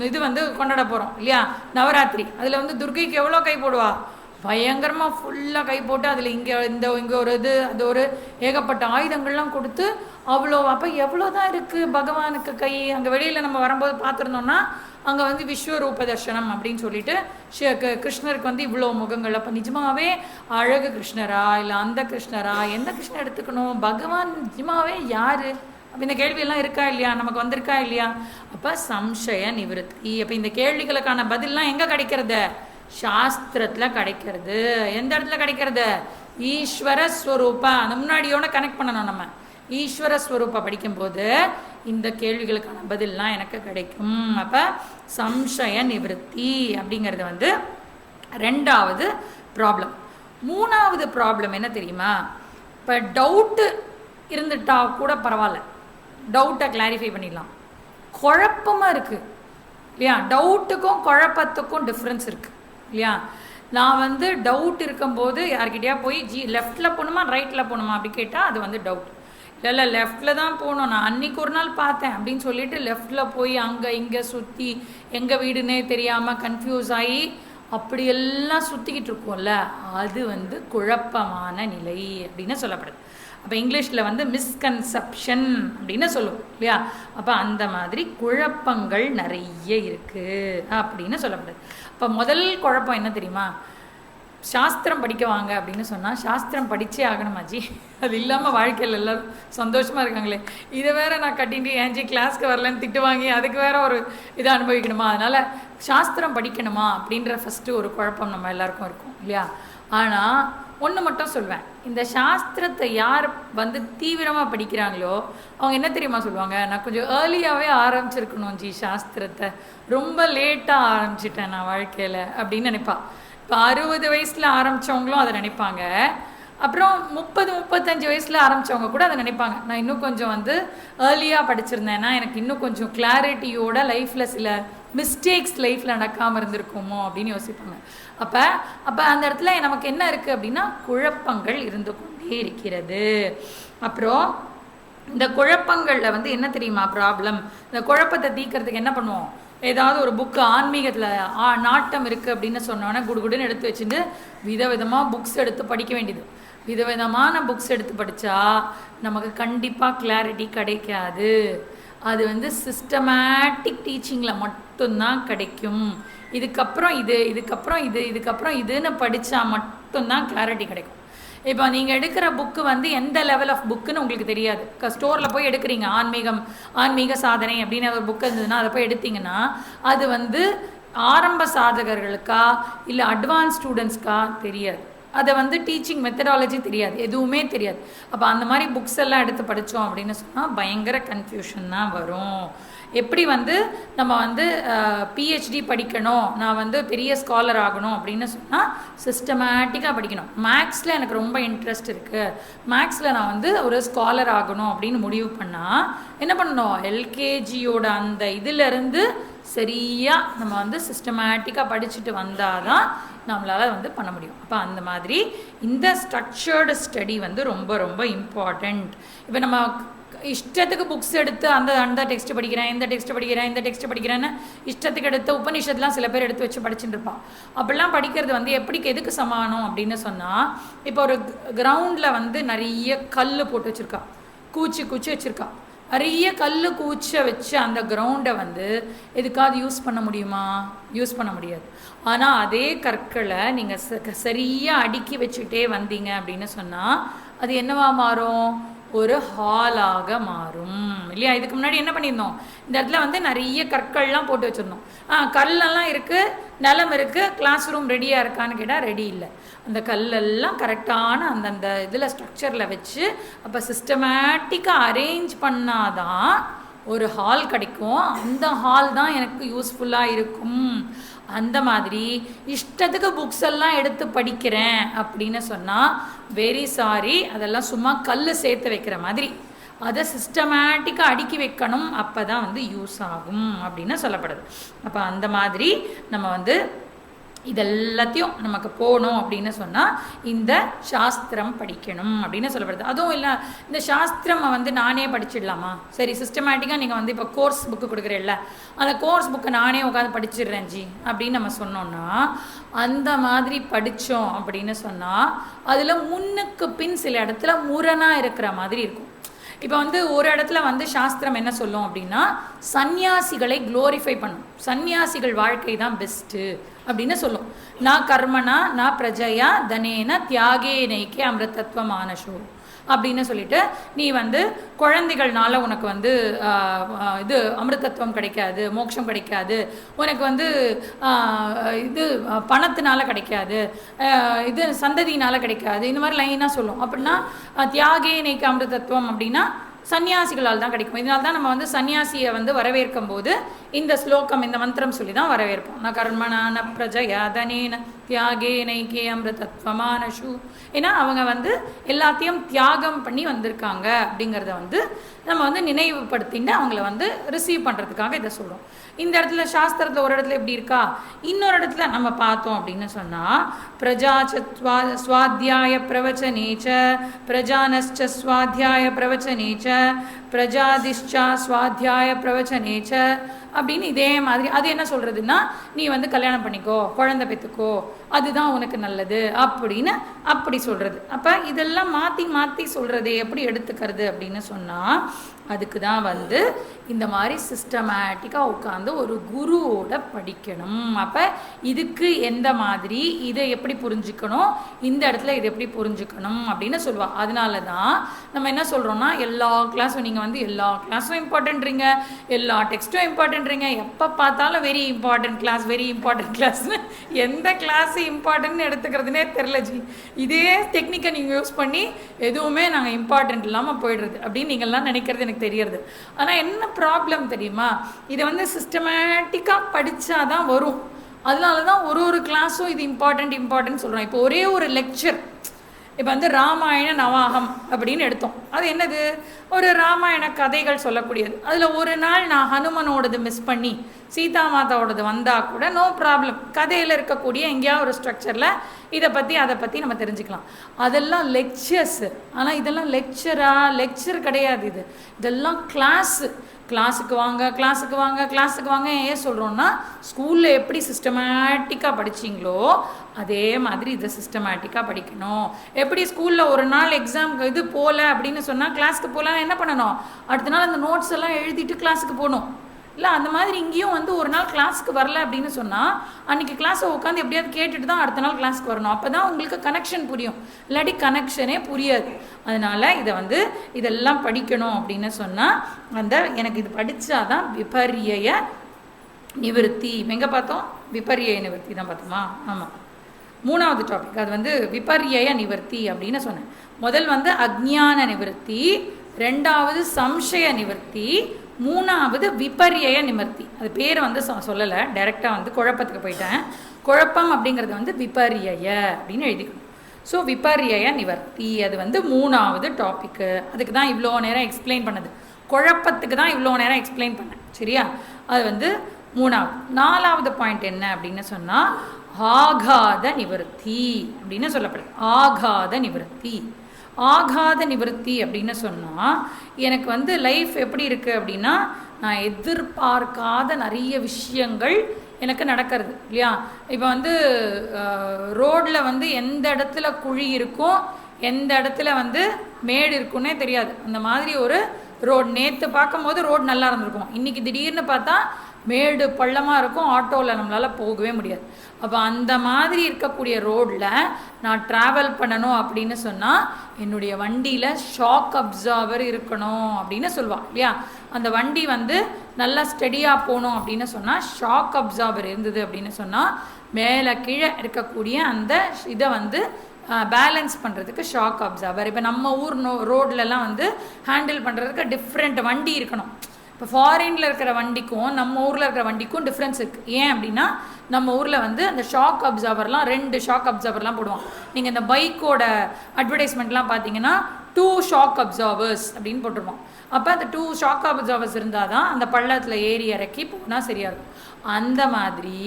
இது வந்து கொண்டாட போகிறோம் இல்லையா, நவராத்திரி. அதில் வந்து துர்கைக்கு எவ்வளோ கை போடுவா? பயங்கரமாக ஃபுல்லாக கை போட்டு அதில் இங்கே ஒரு இது, அது ஒரு ஏகப்பட்ட ஆயுதங்கள்லாம் கொடுத்து அவ்வளோ. அப்போ எவ்வளோ தான் இருக்குது பகவானுக்கு கை. அங்கே வெளியில் நம்ம வரும்போது பார்த்துருந்தோம்னா அங்கே வந்து விஸ்வரூப தர்சனம் அப்படின்னு சொல்லிட்டு கிருஷ்ணருக்கு வந்து இவ்வளோ முகங்கள். அப்போ நிஜமாகவே அழகு கிருஷ்ணரா இல்லை அந்த கிருஷ்ணரா, எந்த கிருஷ்ணர் எடுத்துக்கணும்? பகவான் நிஜமாகவே யார்? அப்போ இந்த கேள்வியெல்லாம் இருக்கா இல்லையா, நமக்கு வந்திருக்கா இல்லையா? அப்போ சம்சய நிவர்த்தி. அப்போ இந்த கேள்விகளுக்கான பதிலெலாம் எங்கே கிடைக்கிறது? சாஸ்திரத்தில் கிடைக்கிறது. எந்த இடத்துல கிடைக்கிறது? ஈஸ்வர ஸ்வரூபா. அந்த முன்னாடியோட கனெக்ட் பண்ணணும். நம்ம ஈஸ்வர ஸ்வரூபா படிக்கும்போது இந்த கேள்விகளுக்கான பதிலெலாம் எனக்கு கிடைக்கும். அப்போ சம்சய நிவர்த்தி அப்படிங்கிறது வந்து 2வது ப்ராப்ளம். 3வது ப்ராப்ளம் என்ன தெரியுமா? இப்போ டவுட்டு இருந்துட்டா கூட பரவாயில்ல, டவுட்டை கிளாரிஃபை பண்ணிடலாம். குழப்பமாக இருக்குது இல்லையா? டவுட்டுக்கும் குழப்பத்துக்கும் டிஃப்ரென்ஸ் இருக்குது இல்லையா? நான் வந்து டவுட் இருக்கும்போது யார்கிட்டயா போய் லெஃப்டில் போகணுமா ரைட்டில் போகணுமா அப்படி கேட்டால் அது வந்து டவுட். இல்லை லெஃப்டில் தான் போகணும், நான் அன்றைக்கி ஒரு நாள் பார்த்தேன் அப்படின்னு சொல்லிட்டு லெஃப்டில் போய் அங்கே இங்கே சுற்றி எங்கள் வீடுன்னே தெரியாமல் கன்ஃபியூஸ் ஆகி அப்படியெல்லாம் சுற்றிக்கிட்டு இருக்கோம்ல, அது வந்து குழப்பமான நிலை அப்படின்னு சொல்லப்படுது. அப்போ இங்கிலீஷில் வந்து மிஸ்கன்செப்ஷன் அப்படின்னு சொல்லுவோம் இல்லையா. அப்போ அந்த மாதிரி குழப்பங்கள் நிறைய இருக்குது அப்படின்னு சொல்லப்படுது. அப்போ முதல் குழப்பம் என்ன தெரியுமா, சாஸ்திரம் படிக்க வாங்க அப்படின்னு சொன்னால் சாஸ்திரம் படித்தே ஆகணுமாஜி, அது இல்லாமல் வாழ்க்கையில் எல்லோரும் சந்தோஷமாக இருக்காங்களே, இதை வேற நான் கட்டிட்டு ஏன்ஜி கிளாஸ்க்கு வரலன்னு திட்டு வாங்கி அதுக்கு வேற ஒரு இதை அனுபவிக்கணுமா, அதனால் சாஸ்திரம் படிக்கணுமா அப்படின்ற ஃபஸ்ட்டு ஒரு குழப்பம் நம்ம எல்லாருக்கும் இருக்கும் இல்லையா. ஆனால் ஒன்று மட்டும் சொல்வேன், இந்த சாஸ்திரத்தை யார் வந்து தீவிரமாக படிக்கிறாங்களோ அவங்க என்ன தெரியுமா சொல்லுவாங்க, நான் கொஞ்சம் ஏர்லியாகவே ஆரம்பிச்சிருக்கணும் ஜி சாஸ்திரத்தை, ரொம்ப லேட்டாக ஆரம்பிச்சிட்டேன் நான் வாழ்க்கையில் அப்படின்னு நினைப்பா. இப்போ 60 வயசில் ஆரம்பித்தவங்களும் அதை நினைப்பாங்க, அப்புறம் 30-35 வயசில் ஆரம்பித்தவங்க கூட அதை நினைப்பாங்க, நான் இன்னும் கொஞ்சம் வந்து ஏர்லியாக படிச்சிருந்தேன்னா எனக்கு இன்னும் கொஞ்சம் கிளாரிட்டியோட லைஃப்பில் சில மிஸ்டேக்ஸ் லைஃப்பில் நடக்காமல் இருந்திருக்குமோ அப்படின்னு யோசிப்பாங்க. அப்போ அந்த இடத்துல நமக்கு என்ன இருக்குது அப்படின்னா குழப்பங்கள் இருந்து கொண்டே இருக்கிறது. அப்புறம் இந்த குழப்பங்களில் வந்து என்ன தெரியுமா ப்ராப்ளம், இந்த குழப்பத்தை தீர்க்கறதுக்கு என்ன பண்ணுவோம், ஏதாவது ஒரு புக்கு ஆன்மீகத்தில் நாட்டம் இருக்குது அப்படின்னு சொன்னோன்னே குடுகுடுன்னு எடுத்து வச்சுட்டு விதவிதமாக புக்ஸ் எடுத்து படிக்க வேண்டியது. விதவிதமான புக்ஸ் எடுத்து படித்தா நமக்கு கண்டிப்பாக கிளாரிட்டி கிடைக்காது. அது வந்து சிஸ்டமேட்டிக் டீச்சிங்கில் மட்டும்தான் கிடைக்கும். இதுக்கப்புறம் இதுன்னு படித்தா மட்டும்தான் கிளாரிட்டி கிடைக்கும். இப்போ நீங்கள் எடுக்கிற புக்கு வந்து எந்த லெவல் ஆஃப் புக்குன்னு உங்களுக்கு தெரியாது. ஸ்டோரில் போய் எடுக்கிறீங்க, ஆன்மீக சாதனை அப்படின்னு ஒரு புக்கு இருந்ததுன்னா அதை போய் எடுத்தீங்கன்னா அது வந்து ஆரம்ப சாதகர்களுக்கா இல்லை அட்வான்ஸ் ஸ்டூடெண்ட்ஸ்க்கா தெரியாது. அதை வந்து டீச்சிங் மெத்தடாலஜி தெரியாது, எதுவுமே தெரியாது. அப்போ அந்த மாதிரி புக்ஸ் எல்லாம் எடுத்து படித்தோம் அப்படின்னு சொன்னால் பயங்கர கன்ஃபியூஷன் தான் வரும். எப்படி வந்து நம்ம வந்து பிஹெச்டி படிக்கணும், நான் வந்து பெரிய ஸ்காலர் ஆகணும் அப்படின்னு சொன்னால் சிஸ்டமேட்டிக்காக படிக்கணும். மேக்ஸில் எனக்கு ரொம்ப இன்ட்ரெஸ்ட் இருக்குது, மேக்ஸில் நான் வந்து ஒரு ஸ்காலர் ஆகணும் அப்படின்னு முடிவு பண்ணால் என்ன பண்ணணும், எல்கேஜியோட அந்த இதிலேருந்து சரியாக நம்ம வந்து சிஸ்டமேட்டிக்காக படிச்சுட்டு வந்தால் தான் நம்மளால் வந்து பண்ண முடியும். அப்போ அந்த மாதிரி இந்த ஸ்ட்ரக்சர்டு ஸ்டடி வந்து ரொம்ப ரொம்ப இம்பார்ட்டண்ட். இப்போ நம்ம இஷ்டத்துக்கு புக்ஸ் எடுத்து அந்த டெக்ஸ்ட் படிக்கிறேன், இந்த டெக்ஸ்ட் படிக்கிறேன்னு இஷ்டத்துக்கு எடுத்து உபநிஷத்துலாம் சில பேர் எடுத்து வச்சு படிச்சுட்டு இருப்பான். அப்படிலாம் படிக்கிறது வந்து எதுக்கு சமானம் அப்படின்னு சொன்னால், இப்போ ஒரு கிரவுண்டில் வந்து நிறைய கல் போட்டு வச்சுருக்கா, கூச்சி வச்சுருக்கா, நிறைய கல் கூச்சை வச்சு அந்த கிரவுண்டை வந்து எதுக்காவது யூஸ் பண்ண முடியுமா, யூஸ் பண்ண முடியாது. ஆனால் அதே கற்களை நீங்கள் சரியாக அடுக்கி வச்சுட்டே வந்தீங்க அப்படின்னு சொன்னால் அது என்னவா மாறும், ஒரு ஹாலாக மாறும் இல்லையா. இதுக்கு முன்னாடி என்ன பண்ணியிருந்தோம், இந்த இடத்துல வந்து நிறைய கற்கள்லாம் போட்டு வச்சுருந்தோம். கல்லெல்லாம் இருக்குது, நிலம் இருக்குது, கிளாஸ் ரூம் ரெடியாக இருக்கான்னு கேட்டால் ரெடி இல்லை. அந்த கல்லெல்லாம் கரெக்டான அந்தந்த இதில் ஸ்ட்ரக்சரில் வச்சு அப்போ சிஸ்டமேட்டிக்காக அரேஞ்ச் பண்ணாதான் ஒரு ஹால் கிடைக்கும். அந்த ஹால் தான் எனக்கு யூஸ்ஃபுல்லாக இருக்கும். அந்த மாதிரி இஷ்டத்துக்கு புக்ஸ் எல்லாம் எடுத்து படிக்கிறேன் அப்படின்னு சொன்னால் வெரி சாரி, அதெல்லாம் சும்மா கல் சேர்த்து வைக்கிற மாதிரி, அதை சிஸ்டமேட்டிக்காக அடுக்கி வைக்கணும், அப்போ தான் வந்து யூஸ் ஆகும் அப்படின்னு சொல்லப்படுது. அப்போ அந்த மாதிரி நம்ம வந்து இதெல்லாத்தையும் நமக்கு போகணும் அப்படின்னு சொன்னால் இந்த சாஸ்திரம் படிக்கணும் அப்படின்னு சொல்லப்படுது. அதுவும் இல்லை இந்த சாஸ்திரம் வந்து நானே படிச்சிடலாமா, சரி சிஸ்டமேட்டிக்காக நீங்கள் வந்து இப்போ கோர்ஸ் புக்கு கொடுக்குறீல்ல, அந்த கோர்ஸ் புக்கை நானே உட்காந்து படிச்சிடுறேன் ஜி அப்படின்னு நம்ம சொன்னோன்னா அந்த மாதிரி படித்தோம் அப்படின்னு சொன்னால் அதில் முன்னுக்கு பின் சில இடத்துல முரணாக இருக்கிற மாதிரி இருக்கும். இப்போ வந்து ஒரு இடத்துல வந்து சாஸ்திரம் என்ன சொல்லும் அப்படின்னா சன்னியாசிகளை க்ளோரிஃபை பண்ணும், சன்னியாசிகள் வாழ்க்கை தான் பெஸ்ட்டு அப்படின்னு சொல்லும். நான் கர்மனா நான் பிரஜையா தனேன தியாகே நைக்கே அமிர்தத்வ மானஷோ அப்படின்னு சொல்லிட்டு நீ வந்து குழந்தைகள்னால உனக்கு வந்து இது அமிர்தத்துவம் கிடைக்காது, மோட்சம் கிடைக்காது, உனக்கு வந்து இது பணத்தினால கிடைக்காது, இது சந்ததியினால கிடைக்காது, இந்த மாதிரி லைனாக சொல்லும். அப்படின்னா தியாகே நைக்க அமிர்தத்துவம் அப்படின்னா சன்னியாசிகளால் தான் கிடைக்கும். இதனால தான் நம்ம வந்து சன்னியாசியை வந்து வரவேற்கும் போது இந்த ஸ்லோகம் இந்த மந்திரம் சொல்லி தான் வரவேற்போம். ந கர்மணான பிரஜயா தனேன தியாகே நைக்கே அமிர்தத்வமானஷு. ஏன்னா அவங்க வந்து எல்லாத்தையும் தியாகம் பண்ணி வந்திருக்காங்க அப்படிங்கிறத வந்து நம்ம வந்து நினைவுபடுத்திட்டு அவங்கள வந்து ரிசீவ் பண்ணுறதுக்காக இதை சொல்கிறோம். இந்த இடத்துல சாஸ்திரத்தில் ஒரு இடத்துல எப்படி இருக்கா, இன்னொரு இடத்துல நம்ம பார்த்தோம் அப்படின்னு சொன்னால் பிரஜாச்ச ஸ்வாத்தியாய பிரவச்சனேச்ச பிரஜானஸ்ச ஸ்வாத்தியாய பிரவச்சனேச்ச பிரஜாதிஷ்சா ஸ்வாத்தியாய பிரவச்சனேச்ச அப்படின்னு இதே மாதிரி அது என்ன சொல்கிறதுன்னா நீ வந்து கல்யாணம் பண்ணிக்கோ, குழந்தை பெற்றுக்கோ அதுதான் உனக்கு நல்லது அப்படின்னு அப்படி சொல்கிறது. அப்போ இதெல்லாம் மாற்றி மாற்றி சொல்கிறது எப்படி எடுத்துக்கிறது அப்படின்னு சொன்னால், அதுக்கு தான் வந்து இந்த மாதிரி சிஸ்டமேட்டிக்காக உட்காந்து ஒரு குருவோட படிக்கணும். அப்போ இதுக்கு எந்த மாதிரி இதை எப்படி புரிஞ்சுக்கணும், இந்த இடத்துல இதை எப்படி புரிஞ்சுக்கணும் அப்படின்னு சொல்லுவாள். அதனால தான் நம்ம என்ன சொல்கிறோம்னா, எல்லா கிளாஸும் நீங்கள் வந்து எல்லா கிளாஸும் இம்பார்ட்டன்ட்றீங்க, எல்லா டெக்ஸ்ட்டும் இம்பார்ட்டன்ட்றீங்க, எப்போ பார்த்தாலும் very important class very important கிளாஸ்னு எந்த கிளாஸு இம்பார்ட்டன்ட்னு எடுத்துக்கிறதுனே தெரில ஜி. இதே டெக்னிக்கை நீங்கள் யூஸ் பண்ணி எதுவுமே நாங்கள் இம்பார்ட்டன்ட் இல்லாமல் போயிடுறது அப்படின்னு நீங்கள்லாம் நினைக்கிறது எனக்கு தெரியறது. ஆனால் என்ன ப்ராப்ளம் தெரியுமா, இதை வந்து சிஸ்டமேட்டிக்காக படித்தா தான் வரும். அதனால தான் ஒரு கிளாஸும் இது இம்பார்ட்டன்ட் சொல்கிறோம். இப்போ ஒரே ஒரு லெக்சர், இப்போ வந்து ராமாயண நவாகம் அப்படின்னு எடுத்தோம். அது என்னது, ஒரு ராமாயண கதைகள் சொல்லக்கூடியது. அதில் ஒரு நாள் நான் ஹனுமனோடது மிஸ் பண்ணி சீதா மாதாவோடது வந்தால் கூட நோ ப்ராப்ளம். கதையில் இருக்கக்கூடிய எங்கேயாவது ஒரு ஸ்ட்ரக்சரில் இதை பற்றி அதை பற்றி நம்ம தெரிஞ்சுக்கலாம். அதெல்லாம் லெக்சர்ஸு. ஆனால் இதெல்லாம் லெக்சர் கிடையாது. இதெல்லாம் கிளாஸுக்கு வாங்க ஏன் சொல்கிறோன்னா, ஸ்கூலில் எப்படி சிஸ்டமேட்டிக்காக படிச்சிங்களோ அதே மாதிரி இதை சிஸ்டமேட்டிக்காக படிக்கணும். எப்படி ஸ்கூலில் ஒரு நாள் எக்ஸாமுக்கு இது போகல அப்படின்னு சொன்னால், கிளாஸுக்கு போகலன்னா என்ன பண்ணணும், அடுத்த நாள் அந்த நோட்ஸ் எல்லாம் எழுதிட்டு கிளாஸுக்கு போகணும். இல்லை அந்த மாதிரி இங்கேயும் வந்து ஒரு நாள் கிளாஸுக்கு வரல அப்படின்னு சொன்னால், அன்றைக்கி கிளாஸை உட்காந்து எப்படியாவது கேட்டுட்டு தான் அடுத்த நாள் கிளாஸுக்கு வரணும். அப்போ தான் உங்களுக்கு கனெக்ஷன் புரியும், இல்லாட்டி கனெக்ஷனே புரியாது. அதனால் இதை வந்து இதெல்லாம் படிக்கணும் அப்படின்னு சொன்னால், எனக்கு இது படித்தா தான் விபர்யய நிவர்த்தி. எங்கே பார்த்தோம், விபர்யய நிவர்த்தி தான் பார்த்தோமா? ஆமாம், 3வது டாபிக். அது வந்து விபர்யய நிவர்த்தி அப்படின்னு சொன்னேன். முதல் வந்து அஜ்ஞான நிவர்த்தி, 2வது சம்சய நிவர்த்தி, 3வது விபர்யய நிவர்த்தி. அது பேர் வந்து சொல்லலை, டைரெக்டாக வந்து குழப்பத்துக்கு போயிட்டேன். குழப்பம் அப்படிங்கிறது வந்து விபர்யய அப்படின்னு எழுதிக்கணும். ஸோ விபர்யய நிவர்த்தி அது வந்து 3வது டாப்பிக்கு. அதுக்கு தான் இவ்வளோ நேரம் எக்ஸ்பிளைன் பண்ணது, குழப்பத்துக்கு தான் இவ்வளோ நேரம் எக்ஸ்பிளைன் பண்ணேன். சரியா? அது வந்து 3வது. 4வது பாயிண்ட் என்ன அப்படின்னு சொன்னால், ஆகாத நிவர்த்தி அப்படின்னு சொல்லப்படுது. ஆகாத நிவர்த்தி அப்படின்னு சொன்னால், எனக்கு வந்து லைஃப் எப்படி இருக்குது அப்படின்னா, நான் எதிர்பார்க்காத நிறைய விஷயங்கள் எனக்கு நடக்கிறது இல்லையா. இப்போ வந்து ரோடில் வந்து எந்த இடத்துல குழி இருக்கும், எந்த இடத்துல வந்து மேடு இருக்குன்னே தெரியாது. அந்த மாதிரி ஒரு ரோடு. நேற்று பார்க்கும்போது ரோடு நல்லா இருந்திருக்கும், இன்றைக்கி திடீர்னு பார்த்தா மேடு பள்ளமாக இருக்கும், ஆட்டோவில் நம்மளால் போகவே முடியாது. அப்போ அந்த மாதிரி இருக்கக்கூடிய ரோடில் நான் ட்ராவல் பண்ணணும் அப்படின்னு சொன்னால், என்னுடைய வண்டியில் ஷாக் அப்சார்பர் இருக்கணும் அப்படின்னு சொல்லுவாள் இல்லையா. அந்த வண்டி வந்து நல்லா ஸ்டெடியாக போகணும் அப்படின்னு சொன்னால், ஷாக் அப்சார்பர் இருந்தது அப்படின்னு சொன்னால், மேலே கீழே இருக்கக்கூடிய அந்த இதை வந்து பேலன்ஸ் பண்ணுறதுக்கு ஷாக் அப்சார்பர். இப்போ நம்ம ஊர் ரோட்லலாம் வந்து ஹேண்டில் பண்ணுறதுக்கு டிஃப்ரெண்ட் வண்டி இருக்கணும். இப்போ ஃபாரினில் இருக்கிற வண்டிக்கும் நம்ம ஊரில் இருக்கிற வண்டிக்கும் டிஃப்ரென்ஸ் இருக்குது. ஏன் அப்படின்னா, நம்ம ஊரில் வந்து அந்த ஷாக் அப்சார்பர்லாம் 2 ஷாக் அப்சார்பர்லாம் போடுவாங்க. நீங்கள் இந்த பைக்கோட அட்வர்டைஸ்மெண்ட்லாம் பார்த்தீங்கன்னா 2 ஷாக் அப்சார்பர்ஸ் அப்படின்னு போட்டுருவோம். அப்போ அந்த 2 ஷாக் அப்சார்பர்ஸ் இருந்தால் தான் அந்த பள்ளத்தில் ஏறி இறக்கி போனால் சரியாக இருக்கும். அந்த மாதிரி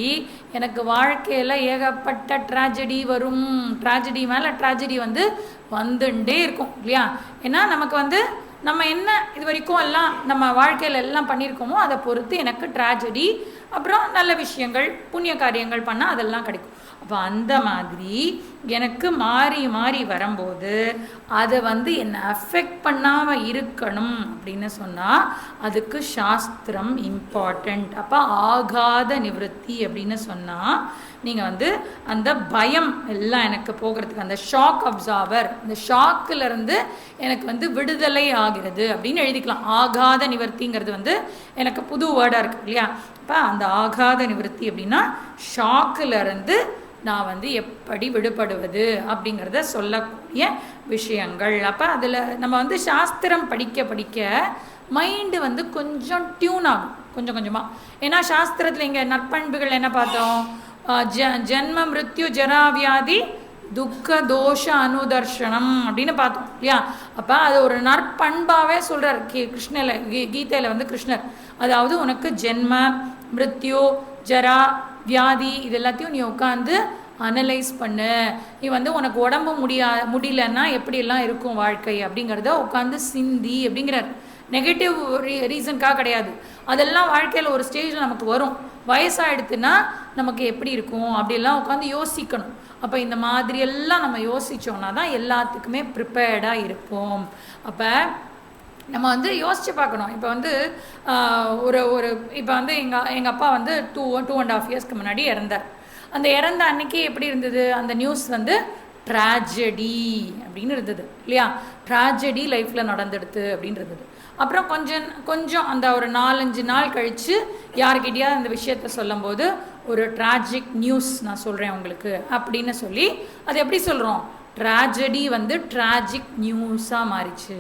எனக்கு வாழ்க்கையில் ஏகப்பட்ட ட்ராஜடி வரும். ட்ராஜடி மேலே ட்ராஜடி வந்து வந்துட்டே இருக்கும் இல்லையா. ஏன்னா நமக்கு வந்து நம்ம என்ன இது வரைக்கும் எல்லாம் நம்ம வாழ்க்கையில் எல்லாம் பண்ணியிருக்கோமோ அதை பொறுத்து எனக்கு ட்ராஜடி, அப்புறம் நல்ல விஷயங்கள் புண்ணிய காரியங்கள் பண்ணால் அதெல்லாம் கிடைக்கும். அப்போ அந்த மாதிரி எனக்கு மாறி மாறி வரும்போது அதை வந்து என்னை அஃபெக்ட் பண்ணாமல் இருக்கணும் அப்படின்னு சொன்னால், அதுக்கு சாஸ்திரம் இம்பார்ட்டண்ட். அப்போ ஆகாத நிவர்த்தி அப்படின்னு சொன்னால், நீங்கள் வந்து அந்த பயம் எல்லாம் எனக்கு போகிறதுக்கு, அந்த ஷாக் அப்சார்பர், அந்த ஷாக்கிலிருந்து எனக்கு வந்து விடுதலை ஆகிறது அப்படின்னு எழுதிக்கலாம். ஆகாத நிவர்த்திங்கிறது வந்து எனக்கு புது வேர்டாக இருக்குது இல்லையா. இப்போ அந்த ஆகாத நிவர்த்தி அப்படின்னா ஷாக்கிலிருந்து நான் வந்து எப்படி விடுபடுவது அப்படிங்கிறத சொல்லக்கூடிய விஷயங்கள். அப்போ அதில் நம்ம வந்து சாஸ்திரம் படிக்க படிக்க மைண்டு வந்து கொஞ்சம் டியூன் ஆகும் கொஞ்சம் கொஞ்சமாக. ஏன்னா சாஸ்திரத்தில் இங்கே நற்பண்புகள் என்ன பார்த்தோம், ஜென்ம மிருத்யு ஜராவியாதி துக்க தோஷ அனுதர்ஷனம் அப்படின்னு பார்த்தோம் இல்லையா. அப்போ அது ஒரு நற்பண்பாகவே சொல்கிறார் கிருஷ்ணரில், கீதையில் வந்து கிருஷ்ணர். அதாவது உனக்கு ஜென்ம மிருத்யு ஜரா வியாதி இது எல்லாத்தையும் நீ உட்காந்து அனலைஸ் பண்ணு. நீ வந்து உனக்கு உடம்பு முடியலன்னா எப்படியெல்லாம் இருக்கும் வாழ்க்கை அப்படிங்கிறத உட்காந்து சிந்தி அப்படிங்கிறார். நெகட்டிவ் ரீசனுக்காக கிடையாது, அதெல்லாம் வாழ்க்கையில் ஒரு ஸ்டேஜில் நமக்கு வரும். வயசாகிடுதுன்னா நமக்கு எப்படி இருக்கும் அப்படிலாம் உட்காந்து யோசிக்கணும். அப்போ இந்த மாதிரியெல்லாம் நம்ம யோசித்தோன்னா தான் எல்லாத்துக்குமே ப்ரிப்பேர்டாக இருப்போம். அப்போ நம்ம வந்து யோசித்து பார்க்கணும். இப்போ வந்து ஒரு இப்போ வந்து எங்கள் அப்பா வந்து 2.5 இயர்ஸ்க்கு முன்னாடி இறந்தார். அந்த இறந்த அன்னைக்கு எப்படி இருந்தது, அந்த நியூஸ் வந்து ட்ராஜடி அப்படின்னு இருந்தது இல்லையா? ட்ராஜடி லைஃப்பில் நடந்துடுது அப்படின்னு இருந்தது. அப்புறம் கொஞ்சம் அந்த ஒரு 4-5 நாள் கழித்து யார்கிட்டயாவது அந்த விஷயத்த சொல்லும்போது ஒரு ட்ராஜிக் நியூஸ் நான் சொல்கிறேன் உங்களுக்கு அப்படின்னு சொல்லி அது எப்படி சொல்கிறோம், ட்ராஜடி வந்து ட்ராஜிக் நியூஸாக மாறிச்சு.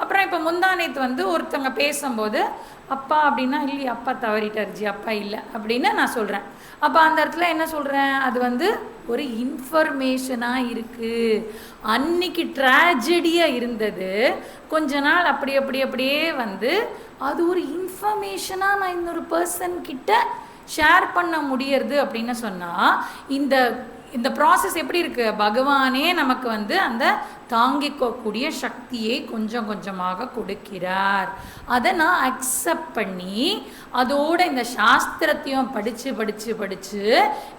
அப்புறம் இப்போ முந்தானேத்து வந்து ஒருத்தவங்க பேசும்போது அப்பா அப்படின்னா இல்லையா, அப்பா தவறிட்டார்ஜி, அப்பா இல்லை அப்படின்னு நான் சொல்கிறேன். அப்போ அந்த இடத்துல என்ன சொல்கிறேன், அது வந்து ஒரு இன்ஃபர்மேஷனாக இருக்குது. அன்னைக்கு ட்ராஜடியாக இருந்தது, கொஞ்ச நாள் அப்படியே வந்து அது ஒரு இன்ஃபர்மேஷனாக நான் இன்னொரு பர்சன் கிட்ட ஷேர் பண்ண முடியறது அப்படின்னு சொன்னால் இந்த ப்ராசஸ் எப்படி இருக்குது, பகவானே நமக்கு வந்து அந்த தாங்கிக்கக்கூடிய சக்தியை கொஞ்சம் கொஞ்சமாக கொடுக்கிறார். அதை நான் அக்செப்ட் பண்ணி அதோட இந்த சாஸ்திரத்தையும் படித்து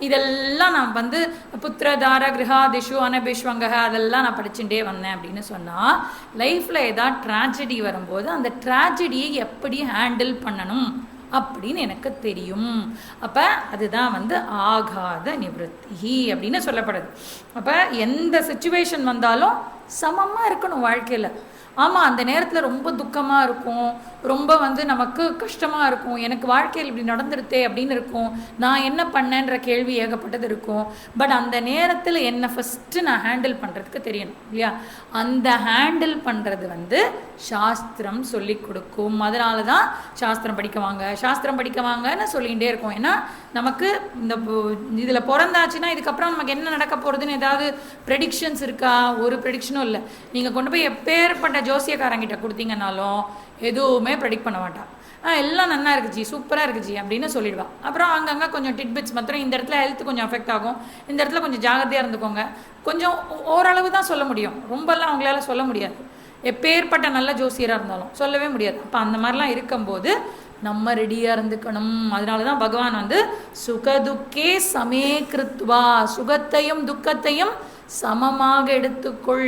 இதெல்லாம் நான் வந்து புத்திரதார கிரகாதிஷு அனபிஷ்வங்க அதெல்லாம் நான் படிச்சுட்டே வந்தேன் அப்படின்னு சொன்னால் லைஃப்பில் ஏதாவது ட்ராஜடி வரும்போது அந்த ட்ராஜடியை எப்படி ஹேண்டில் பண்ணணும் அப்படின்னு எனக்கு தெரியும். அப்போ அதுதான் வந்து ஆகாத நிவர்த்தி அப்படின்னு சொல்லப்படுது. அப்போ எந்த சிச்சுவேஷன் வந்தாலும் சமமாக இருக்கணும் வாழ்க்கையில். ஆமாம், அந்த நேரத்தில் ரொம்ப துக்கமாக இருக்கும், ரொம்ப வந்து நமக்கு கஷ்டமாக இருக்கும், எனக்கு வாழ்க்கையில் இப்படி நடந்துருத்தே அப்படின்னு இருக்கும், நான் என்ன பண்ணேன்ற கேள்வி ஏகப்பட்டது இருக்கும். பட் அந்த நேரத்தில் என்னை ஃபஸ்ட்டு நான் ஹேண்டில் பண்ணுறதுக்கு தெரியணும் இல்லையா? அந்த ஹேண்டில் பண்ணுறது வந்து சாஸ்திரம் சொல்லி கொடுக்கும். அதனால தான் சாஸ்திரம் படிக்க வாங்கன்னு சொல்லிகிட்டே இருக்கோம். ஏன்னா நமக்கு இந்த இதில் பிறந்தாச்சுன்னா இதுக்கப்புறம் நமக்கு என்ன நடக்க போகிறதுன்னு ஏதாவது ப்ரெடிக்ஷன்ஸ் இருக்கா? ஒரு ப்ரெடிக்ஷனும் இல்லை. நீங்கள் கொண்டு போய் எப்பேற்பட்ட ஜோசியக்காரங்கிட்ட கொடுத்தீங்கன்னாலும் எதுவுமே ப்ரெடிக்ட் பண்ண மாட்டான். எல்லாம் நல்லா இருக்குச்சி, சூப்பராக இருக்குச்சி அப்படின்னு சொல்லிடுவான். அப்புறம் அங்கங்கே கொஞ்சம் டிட்பிட்ஸ் மாத்திரம், இந்த இடத்துல ஹெல்த் கொஞ்சம் அஃபெக்ட் ஆகும், இந்த இடத்துல கொஞ்சம் ஜாகிரதையாக இருந்துக்கோங்க, கொஞ்சம் ஓரளவு தான் சொல்ல முடியும், ரொம்பலாம் அவங்களால சொல்ல முடியாது. எப்பேற்பட்ட நல்ல ஜோசியராக இருந்தாலும் சொல்லவே முடியாது. அப்போ அந்த மாதிரிலாம் இருக்கும்போது நம்ம ரெடியாக இருந்துக்கணும். அதனால தான் பகவான் வந்து சுகதுக்கே சமே கிருத்வா, சுகத்தையும் துக்கத்தையும் சமமாக எடுத்துக்கொள்,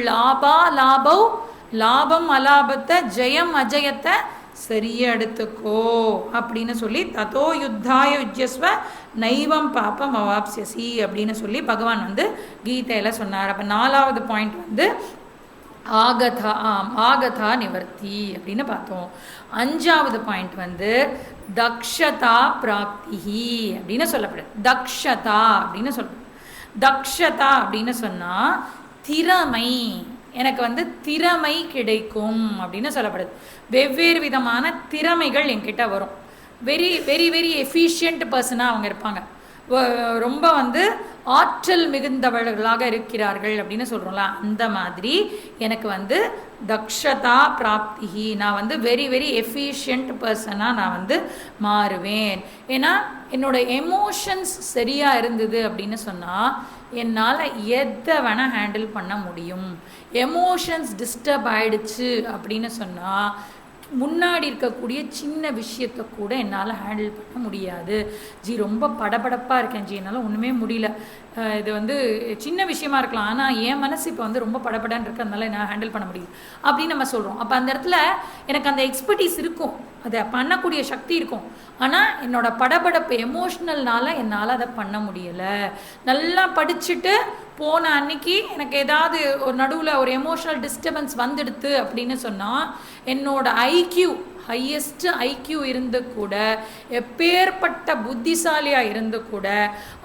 லாபம் அலாபத்தை, ஜெயம் அஜயத்தை சரியா எடுத்துக்கோ அப்படின்னு சொல்லி ததோ யுத்தாய யுஜ்யஸ்வ நைவம் பாப்பம் அவாப்சியசி அப்படின்னு சொல்லி பகவான் வந்து கீதையில் சொன்னார். அப்போ 4வது பாயிண்ட் வந்து ஆகதா நிவர்த்தி அப்படின்னு பார்த்தோம். 5வது பாயிண்ட் வந்து தக்ஷதா பிராப்திஹி அப்படின்னு சொல்லப்படுது. தக்ஷதா அப்படின்னு சொன்னால் திறமை, எனக்கு வந்து திறமை கிடைக்கும் அப்படின்னு சொல்லப்படுது. வெவ்வேறு விதமான திறமைகள் என்கிட்ட வரும். வெரி வெரி வெரி எஃபிஷியன்ட் பர்சனாக அவங்க இருப்பாங்க, ரொம்ப வந்து ஆற்றல் மிகுந்தவர்களாக இருக்கிறார்கள் அப்படின்னு சொல்கிறோம்ல, அந்த மாதிரி எனக்கு வந்து தக்ஷதா பிராப்திஹி, நான் வந்து வெரி வெரி எஃபிஷியன்ட் பர்சனாக நான் வந்து மாறுவேன். ஏன்னா என்னோடய எமோஷன்ஸ் சரியாக இருந்தது அப்படின்னு சொன்னால் என்னால் எதை வேணால் ஹேண்டில் பண்ண முடியும். எமோஷன்ஸ் டிஸ்டர்ப் ஆகிடுச்சு அப்படின்னு சொன்னால் முன்னாடி இருக்கக்கூடிய சின்ன விஷயத்தை கூட என்னால் ஹேண்டில் பண்ண முடியாது. ரொம்ப படபடப்பாக இருக்கேன் என்னால் ஒன்றுமே முடியல, இது வந்து சின்ன விஷயமா இருக்கலாம், ஆனால் என் மனசு இப்போ வந்து ரொம்ப படபடன்னு இருக்கு, அதனால நான் ஹேண்டில் பண்ண முடியும் அப்படின்னு நம்ம சொல்கிறோம். அப்போ அந்த இடத்துல எனக்கு அந்த எக்ஸ்பர்டீஸ் இருக்கும், அதை பண்ணக்கூடிய சக்தி இருக்கும், ஆனால் என்னோட படபடப்பு எமோஷ்னல்னால என்னால் அதை பண்ண முடியலை. நல்லா படிச்சுட்டு போன அன்னைக்கு எனக்கு ஏதாவது ஒரு நடுவில் ஒரு எமோஷ்னல் டிஸ்டர்பன்ஸ் வந்துடுது அப்படின்னு சொன்னால் என்னோட ஹையஸ்ட் ஐக்யூ இருந்து கூட, எப்பேற்பட்ட புத்திசாலியாக இருந்து கூட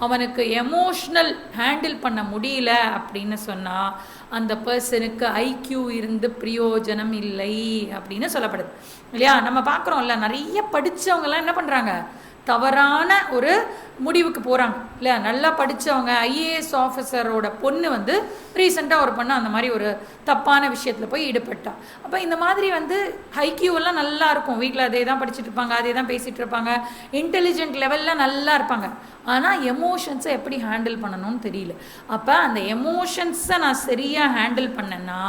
அவனுக்கு எமோஷ்னல் ஹேண்டில் பண்ண முடியல அப்படின்னு சொன்னால் அந்த பர்சனுக்கு ஐக்யூ இருந்து பிரயோஜனம் இல்லை அப்படின்னு சொல்லப்படுது இல்லையா? நம்ம பார்க்குறோம்ல, நிறைய படித்தவங்கலாம் என்ன பண்ணுறாங்க, தவறான ஒரு முடிவுக்கு போகிறாங்க இல்லையா? நல்லா படித்தவங்க ஐஏஎஸ் ஆஃபீஸரோட பொண்ணு வந்து ரீசெண்டாக ஒரு பொண்ணு அந்த மாதிரி ஒரு தப்பான விஷயத்தில் போய் ஈடுபட்டா. அப்போ இந்த மாதிரி வந்து ஐக்யூவெல்லாம் நல்லா இருக்கும், வீட்டில் அதே தான் படிச்சுட்டு இருப்பாங்க, அதே தான் பேசிகிட்டு இருப்பாங்க, இன்டெலிஜென்ட் லெவலில் நல்லா இருப்பாங்க, ஆனால் எமோஷன்ஸை எப்படி ஹேண்டில் பண்ணணும்னு தெரியல. அப்போ அந்த எமோஷன்ஸை நான் சரியாக ஹேண்டில் பண்ணேன்னா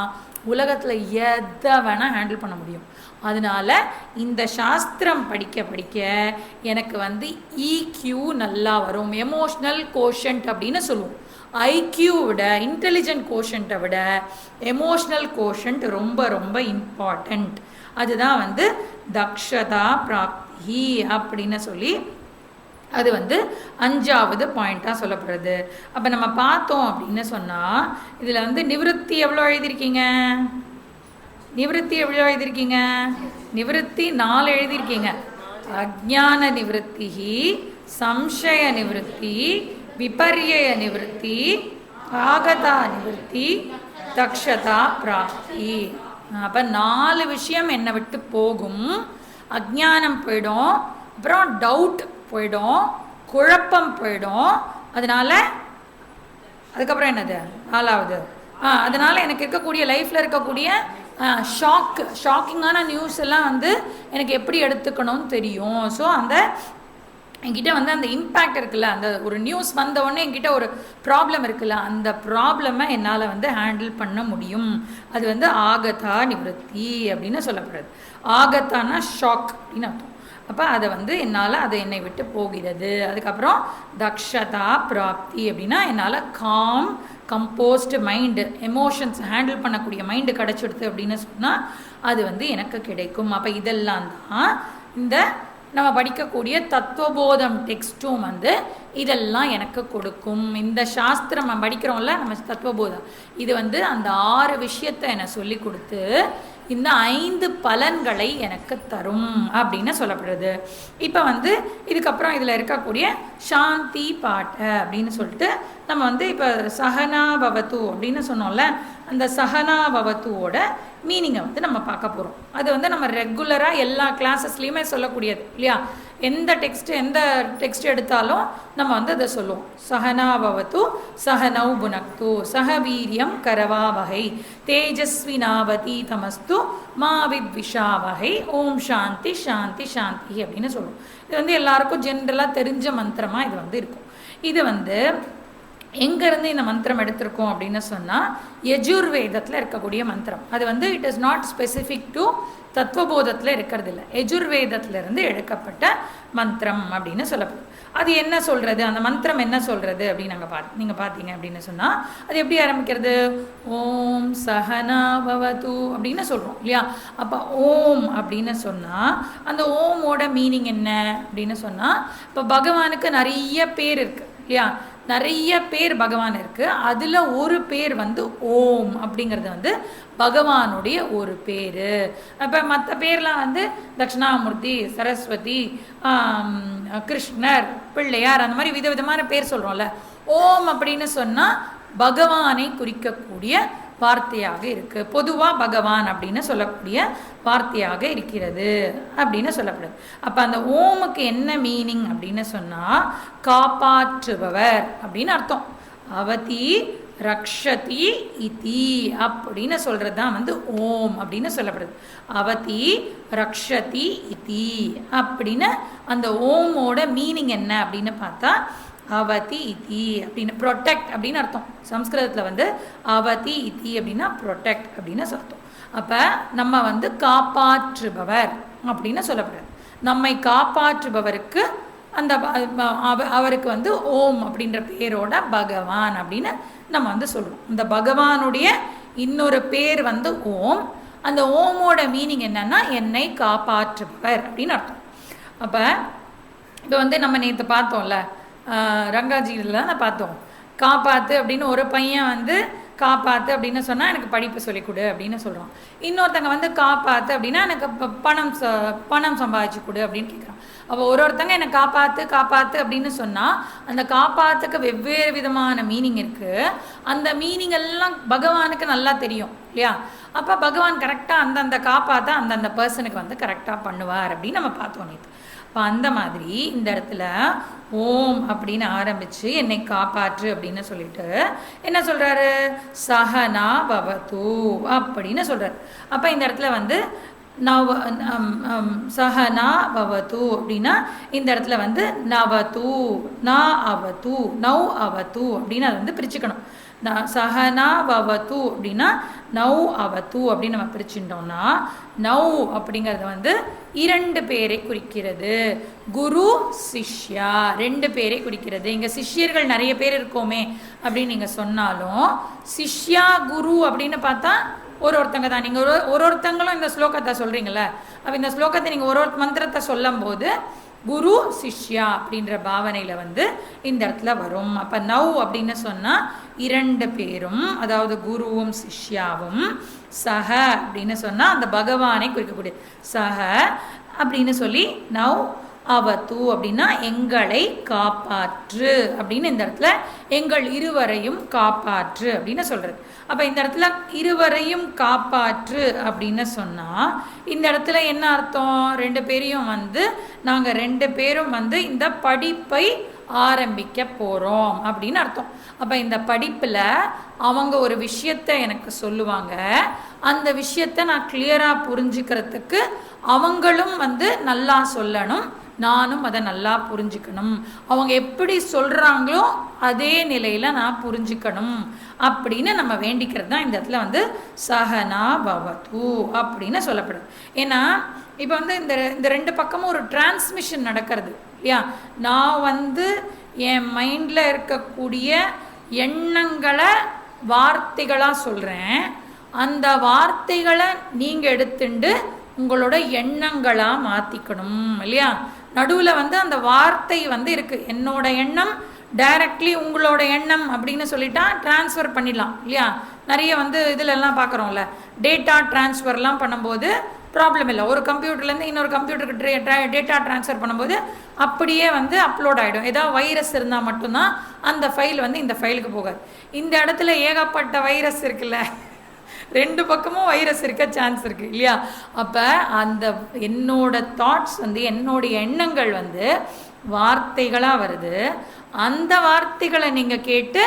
உலகத்தில் எதை வேணால் ஹேண்டில் பண்ண முடியும். அதனால இந்த சாஸ்திரம் படிக்க படிக்க எனக்கு வந்து EQ நல்லா வரும். எமோஷ்னல் கோஷன்ட் அப்படின்னு சொல்லுவோம். ஐக்யூ விட இன்டெலிஜென்ட் கோஷன்ட்டை விட எமோஷ்னல் கோஷன்ட் ரொம்ப ரொம்ப இம்பார்ட்டண்ட். அதுதான் வந்து தக்ஷதா பிராப்தி அப்படின்னு சொல்லி அது வந்து 5வது பாயிண்ட்டாக சொல்லப்படுறது. அப்போ நம்ம பார்த்தோம் அப்படின்னு சொன்னால் இதில் வந்து நிவிருத்தி எவ்வளோ எழுதியிருக்கீங்க? நிவிருத்தி எவ்வளோ எழுதியிருக்கீங்க? நிவிருத்தி 4 எழுதியிருக்கீங்க. அஜ்ஞான நிவிருத்தி, சம்சய நிவிருத்தி, விபர்யய நிவிருத்தி, ஆகதா நிவிருத்தி, தக்ஷதா பிராப்தி. அப்போ 4 விஷயம் என்னை விட்டு போகும். அஜ்ஞானம் போயிடும், அப்புறம் டவுட் போயிடும், குழப்பம் போயிடும். அதனால அதுக்கப்புறம் என்னது 4வது? அதனால எனக்கு இருக்கக்கூடிய லைஃப்பில் இருக்கக்கூடிய ஷாக்கிங்கான நியூஸ் எல்லாம் வந்து எனக்கு எப்படி எடுத்துக்கணும்னு தெரியும். ஸோ அந்த என்கிட்ட வந்து அந்த இம்பேக்ட் இருக்குல்ல, அந்த ஒரு நியூஸ் வந்த உடனே என்கிட்ட ஒரு ப்ராப்ளம் இருக்குல்ல, அந்த ப்ராப்ளமை என்னால் வந்து ஹேண்டில் பண்ண முடியும். அது வந்து ஆகதா நிவர்த்தி அப்படின்னு சொல்லப்படுறது. ஆகத்தானா ஷாக் அப்படின்னு அர்த்தம். அப்போ அதை வந்து என்னால் அதை என்னை விட்டு போகிறது. அதுக்கப்புறம் தக்ஷதா பிராப்தி அப்படின்னா என்னால் com composed mind, emotions handle பண்ணக்கூடிய மைண்டு கிடச்சிடுது அப்படின்னு சொன்னால் அது வந்து எனக்கு கிடைக்கும். அப்போ இதெல்லாம் தான் இந்த நம்ம படிக்கக்கூடிய தத்துவபோதம் டெக்ஸ்ட்டும் வந்து இதெல்லாம் எனக்கு கொடுக்கும். இந்த சாஸ்திரம் நம்ம படிக்கிறோம்ல, நம்ம தத்துவபோதம், இது வந்து அந்த 6 விஷயத்தை எனக்கு சொல்லி கொடுத்து இந்த 5 பலன்களை எனக்கு தரும் அப்படின்னு சொல்லப்படுறது. இப்போ வந்து இதுக்கப்புறம் இதில் இருக்கக்கூடிய சாந்தி பாட்டை அப்படின்னு சொல்லிட்டு நம்ம வந்து இப்போ சஹனா பவத்து அப்படின்னு சொன்னோம்ல, அந்த சஹனா பவத்துவோட மீனிங்கை வந்து நம்ம பார்க்க போகிறோம். அது வந்து நம்ம ரெகுலராக எல்லா கிளாஸஸ்லேயுமே சொல்லக்கூடியது இல்லையா? எந்த டெக்ஸ்ட் எடுத்தாலும் நம்ம வந்து அதை சொல்லுவோம். சஹனா பவது சஹனௌ புனக்து சஹ வீரியம் கரவாவஹை தேஜஸ்வினாவதி தமஸ்து மா வித்விஷாவஹை ஓம் சாந்தி சாந்தி சாந்தி அப்படின்னு சொல்லுவோம். இது வந்து எல்லாருக்கும் ஜென்ரலாக தெரிஞ்ச மந்திரமாக இது வந்து இருக்கும். இது வந்து எங்கேருந்து இந்த மந்திரம் எடுத்திருக்கோம் அப்படின்னு சொன்னால் யஜுர்வேதத்தில் இருக்கக்கூடிய மந்திரம். அது வந்து it is not specific to தத்துவபோதத்தில் இருக்கிறது இல்லை, யஜுர்வேதத்திலிருந்து எடுக்கப்பட்ட மந்திரம் அப்படின்னு சொல்லப்படுது. அது என்ன சொல்கிறது, அந்த மந்திரம் என்ன சொல்கிறது அப்படின்னு நீங்கள் பார்த்தீங்க அப்படின்னு சொன்னால் அது எப்படி ஆரம்பிக்கிறது? ஓம் சஹனா பவது அப்படின்னு சொல்கிறோம் இல்லையா? அப்போ ஓம் அப்படின்னு சொன்னால் அந்த ஓமோட மீனிங் என்ன அப்படின்னு சொன்னால், இப்போ பகவானுக்கு நிறைய பேர் இருக்குது இல்லையா? நிறைய பேர் பகவான் இருக்குது. அதில் ஒரு பேர் வந்து ஓம் அப்படிங்கிறது வந்து பகவானுடைய ஒரு பேர். இப்போ மற்ற பேர்லாம் வந்து தட்சிணாமூர்த்தி, சரஸ்வதி, கிருஷ்ணர், பிள்ளையார், அந்த மாதிரி விதவிதமான பேர் சொல்கிறோம்ல. ஓம் அப்படின்னு சொன்னால் பகவானை குறிக்கக்கூடிய வார்த்தையாக இருக்குது. பொதுவாக பகவான் அப்படின்னு சொல்லக்கூடிய வார்த்தையாக இருக்கிறது அப்படின்னு சொல்லப்படுது. அப்போ அந்த ஓமுக்கு என்ன மீனிங் அப்படின்னு சொன்னால் காப்பாற்றுபவர் அப்படின்னு அர்த்தம். அவதி ரக்ஷதி இதி அப்படின்னு சொல்கிறது தான் வந்து ஓம் அப்படின்னு சொல்லப்படுது. அவதி ரக்ஷதி இதி அப்படின்னு அந்த ஓமோட மீனிங் என்ன அப்படின்னு பார்த்தா அவதி இதி அப்படின்னு ப்ரொடெக்ட் அப்படின்னு அர்த்தம். சம்ஸ்கிருதத்தில் வந்து அவதி இதி அப்படின்னா ப்ரொடெக்ட் அப்படின்னு அர்த்தம். அப்போ நம்ம வந்து காப்பாற்றுபவர் அப்படின்னு சொல்லப்படுறது. நம்மை காப்பாற்றுபவருக்கு அந்த அவருக்கு வந்து ஓம் அப்படின்ற பேரோட பகவான் அப்படின்னு நம்ம வந்து சொல்கிறோம். இந்த பகவானுடைய இன்னொரு பேர் வந்து ஓம். அந்த ஓமோட மீனிங் என்னன்னா என்னை காப்பாற்றுபவர் அப்படின்னு அர்த்தம். அப்போ இப்போ வந்து நம்ம நேற்று பார்த்தோம்ல, ரங்காஜியில் தான் பார்த்தோம். காப்பாற்று அப்படின்னு ஒரு பையன் வந்து காப்பாற்று அப்படின்னு சொன்னால் எனக்கு படிப்பு சொல்லிக் கொடு அப்படின்னு சொல்கிறோம். இன்னொருத்தங்க வந்து காப்பாற்று அப்படின்னா எனக்கு பணம் சம்பாதிச்சு கொடு அப்படின்னு கேட்குறான். அப்போ ஒருத்தங்க என்னை காப்பாற்று அப்படின்னு சொன்னால் அந்த காப்பாற்றுக்கு வெவ்வேறு விதமான மீனிங் இருக்குது. அந்த மீனிங் எல்லாம் பகவானுக்கு நல்லா தெரியும் இல்லையா? அப்போ பகவான் கரெக்டாக அந்தந்த காப்பாற்ற அந்தந்த பர்சனுக்கு வந்து கரெக்டாக பண்ணுவார் அப்படின்னு நம்ம பார்த்தோம் நேற்று. இப்போ அந்த மாதிரி இந்த இடத்துல ஓம் அப்படின்னு ஆரம்பித்து என்னை காப்பாற்று அப்படின்னு சொல்லிட்டு என்ன சொல்கிறாரு? சஹனா பவது அப்படின்னு சொல்கிறார். அப்போ இந்த இடத்துல வந்து சஹனா பவது அப்படின்னா இந்த இடத்துல வந்து நவது ந அவது நௌ அவது அப்படின்னு அதை வந்து பிரிச்சுக்கணும். சஹனா பவது அப்படின்னா நவ் அவது அப்படின்னு நம்ம பிரிச்சுட்டோம்னா நவ் அப்படிங்கிறது வந்து 2 பேரை குறிக்கிறது. குரு சிஷ்யா 2 பேரை குறிக்கிறது. இங்கே சிஷ்யர்கள் நிறைய பேர் இருக்கோமே அப்படின்னு நீங்கள் சொன்னாலும் சிஷ்யா குரு அப்படின்னு பார்த்தா ஒருத்தங்க தான். நீங்கள் ஒருத்தங்களும் இந்த ஸ்லோகத்தை சொல்கிறீங்கள, அப்போ இந்த ஸ்லோகத்தை நீங்கள் ஒரு மந்திரத்தை சொல்லும் போது குரு சிஷ்யா அப்படின்ற பாவனையில் வந்து இந்த இடத்துல வரும். அப்போ நவ் அப்படின்னு சொன்னால் 2 பேரும், அதாவது குருவும் சிஷ்யாவும், சஹ அப்படின்னு சொன்னால் அந்த பகவானை குறிக்கக்கூடிய சஹ அப்படின்னு சொல்லி நவ் அவது அப்படின்னா எங்களை காப்பாற்று அப்படின்னு இந்த இடத்துல எங்கள் இருவரையும் காப்பாற்று அப்படின்னு சொல்கிறது. அப்போ இந்த இடத்துல இருவரையும் காப்பாற்று அப்படின்னு சொன்னால் இந்த இடத்துல என்ன அர்த்தம்? 2 பேரையும் வந்து நாங்கள் 2 பேரும் வந்து இந்த படிப்பை ஆரம்பிக்க போகிறோம் அப்படின்னு அர்த்தம். அப்போ இந்த படிப்பில் அவங்க ஒரு விஷயத்தை எனக்கு சொல்லுவாங்க, அந்த விஷயத்தை நான் கிளியராக புரிஞ்சுக்கிறதுக்கு அவங்களும் வந்து நல்லா சொல்லணும், நானும் அதை நல்லா புரிஞ்சுக்கணும். அவங்க எப்படி சொல்கிறாங்களோ அதே நிலையில் நான் புரிஞ்சுக்கணும் அப்படின்னு நம்ம வேண்டிக்கிறது தான் இந்த இடத்துல வந்து சஹனா பவது அப்படின்னு சொல்லப்படுது. ஏன்னா இப்போ வந்து இந்த 2 பக்கமும் ஒரு டிரான்ஸ்மிஷன் நடக்கிறது இல்லையா? நான் வந்து என் மைண்டில் இருக்கக்கூடிய எண்ணங்களை வார்த்தைகளாக சொல்கிறேன், அந்த வார்த்தைகளை நீங்கள் எடுத்துட்டு உங்களோட எண்ணங்களாக மாற்றிக்கணும் இல்லையா? நடுவில் வந்து அந்த வார்த்தை வந்து இருக்குது, என்னோட எண்ணம் டைரக்ட்லி உங்களோட எண்ணம் அப்படின்னு சொல்லிட்டா ட்ரான்ஸ்ஃபர் பண்ணிடலாம் இல்லையா? நிறைய வந்து இதிலெல்லாம் பார்க்குறோம்ல, டேட்டா ட்ரான்ஸ்ஃபர்லாம் பண்ணும்போது ப்ராப்ளம் இல்லை. ஒரு கம்ப்யூட்டர்லேருந்து இன்னொரு கம்ப்யூட்டருக்கு டேட்டா ட்ரான்ஸ்ஃபர் பண்ணும்போது அப்படியே வந்து அப்லோட் ஆகிடும். ஏதாவது வைரஸ் இருந்தால் மட்டும்தான் அந்த ஃபைல் வந்து இந்த ஃபைலுக்கு போகாது. இந்த இடத்துல ஏகப்பட்ட வைரஸ் இருக்குல்ல, 2 பக்கமும் வைரஸ் இருக்க சான்ஸ் இருக்குது இல்லையா? அப்போ அந்த என்னோட தாட்ஸ் வந்து என்னுடைய எண்ணங்கள் வந்து வார்த்தைகளாக வருது, அந்த வார்த்தைகளை நீங்கள் கேட்டு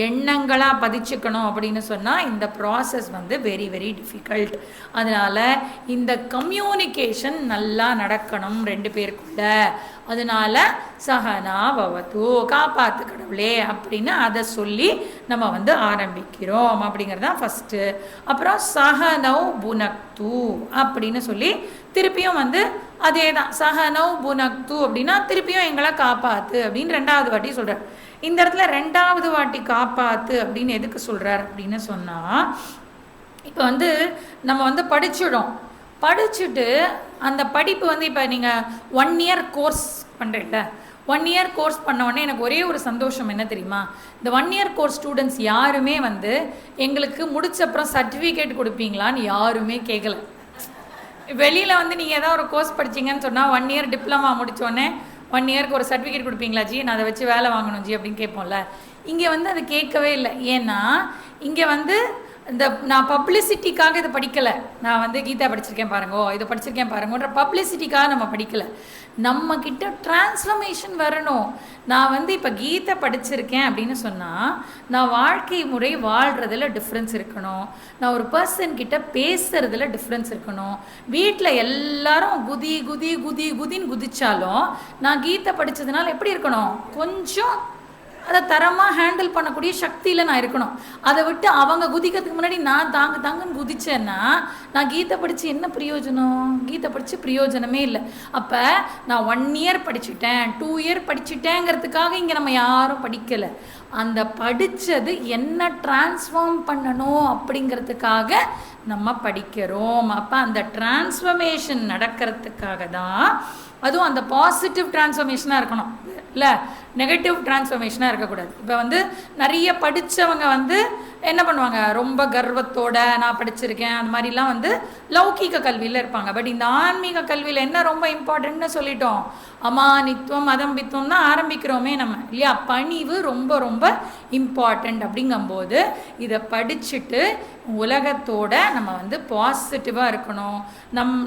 எண்ணங்களாக பதிச்சுக்கணும் அப்படின்னு சொன்னால் இந்த ப்ராசஸ் வந்து வெரி வெரி டிஃபிகல்ட். அதனால் இந்த கம்யூனிகேஷன் நல்லா நடக்கணும் 2 பேருக்குள்ள. அதனால் சஹனா பவது காப்பாற்று கடவுளே அப்படின்னு அதை சொல்லி நம்ம வந்து ஆரம்பிக்கிறோம் அப்படிங்கிறது தான் ஃபஸ்ட்டு. அப்புறம் சஹனவ் புனக்து அப்படின்னு சொல்லி திருப்பியும் வந்து அதே தான், சஹனவ் புனக்து அப்படின்னா திருப்பியும் எங்களை காப்பாற்று அப்படின்னு 2வது வாட்டி சொல்கிறார். இந்த இடத்துல 2வது வாட்டி காப்பாற்று அப்படின்னு எதுக்கு சொல்கிறார் அப்படின்னு சொன்னால், இப்போ வந்து நம்ம வந்து படிச்சுட்டு அந்த படிப்பு வந்து இப்போ நீங்கள் 1 இயர் கோர்ஸ் பண்ணுறீங்கள, 1 இயர் கோர்ஸ் பண்ண உடனே எனக்கு ஒரே ஒரு சந்தோஷம் என்ன தெரியுமா? இந்த 1 இயர் கோர்ஸ் ஸ்டூடெண்ட்ஸ் யாருமே வந்து எங்களுக்கு முடிச்ச அப்புறம் சர்டிஃபிகேட் கொடுப்பீங்களான்னு யாருமே கேட்கல. வெளியில் வந்து நீங்கள் ஏதாவது ஒரு கோர்ஸ் படிச்சிங்கன்னு சொன்னால் 1 இயர் டிப்ளமா முடித்தோடனே 1 இயருக்கு ஒரு சர்டிஃபிகேட் கொடுப்பீங்களா ஜி, நான் அதை வச்சு வேலை வாங்கணும் ஜி அப்படின்னு கேட்போம்ல. இங்கே வந்து அது கேட்கவே இல்லை. ஏன்னா இங்கே வந்து இந்த நான் பப்ளிசிட்டிக்காக இதை படிக்கலை, நான் வந்து கீதா படிச்சிருக்கேன் பாருங்கோ, இதை படிச்சிருக்கேன் பாருங்கன்ற பப்ளிசிட்டிக்காக நம்ம படிக்கலை. நம்மக்கிட்ட டிரான்ஸ்ஃபர்மேஷன் வரணும். நான் வந்து இப்போ கீதை படிச்சிருக்கேன் அப்படின்னு சொன்னால் நான் வாழ்க்கை முறை வாழ்கிறதுல டிஃப்ரென்ஸ் இருக்கணும், நான் ஒரு பர்சன்கிட்ட பேசுகிறதுல டிஃப்ரென்ஸ் இருக்கணும். வீட்டில் எல்லாரும் குதி குதி குதி குதின்னு குதிச்சாலும் நான் கீதை படித்ததுனால எப்படி இருக்கணும், கொஞ்சம் அதை தரமாக ஹேண்டில் பண்ணக்கூடிய சக்தியில் நான் இருக்கணும். அதை விட்டு அவங்க குதிக்கிறதுக்கு முன்னாடி நான் தாங்கன்னு குதிச்சேன்னா நான் கீதை படித்து என்ன பிரயோஜனம்? கீதை படித்து பிரயோஜனமே இல்லை. அப்போ நான் 1 இயர் படிச்சுட்டேன் 2 இயர் படிச்சுட்டேங்கிறதுக்காக இங்கே நம்ம யாரும் படிக்கலை. அந்த படித்தது என்ன டிரான்ஸ்ஃபார்ம் பண்ணணும் அப்படிங்கிறதுக்காக நம்ம படிக்கிறோம். அப்போ அந்த டிரான்ஸ்ஃபர்மேஷன் நடக்கிறதுக்காக தான், அதுவும் அந்த பாசிட்டிவ் டிரான்ஸ்ஃபர்மேஷனாக இருக்கணும் இல்லை, நெகட்டிவ் டிரான்ஸ்ஃபர்மேஷனாக இருக்கக்கூடாது. இப்போ வந்து நிறைய படித்தவங்க வந்து என்ன பண்ணுவாங்க, ரொம்ப கர்வத்தோட நான் படிச்சிருக்கேன் அந்த மாதிரிலாம் வந்து லௌகீக கல்வியில் இருப்பாங்க. பட் இந்த ஆன்மீக கல்வியில் என்ன ரொம்ப இம்பார்ட்டன்ட்னு சொல்லிட்டோம், அமானித்துவம் அதம்பித்துவம் தான் ஆரம்பிக்கிறோமே நம்ம இல்லையா? பணிவு ரொம்ப ரொம்ப இம்பார்ட்டண்ட். அப்படிங்கும்போது இதை படிச்சுட்டு உலகத்தோட நம்ம வந்து பாசிட்டிவாக இருக்கணும்,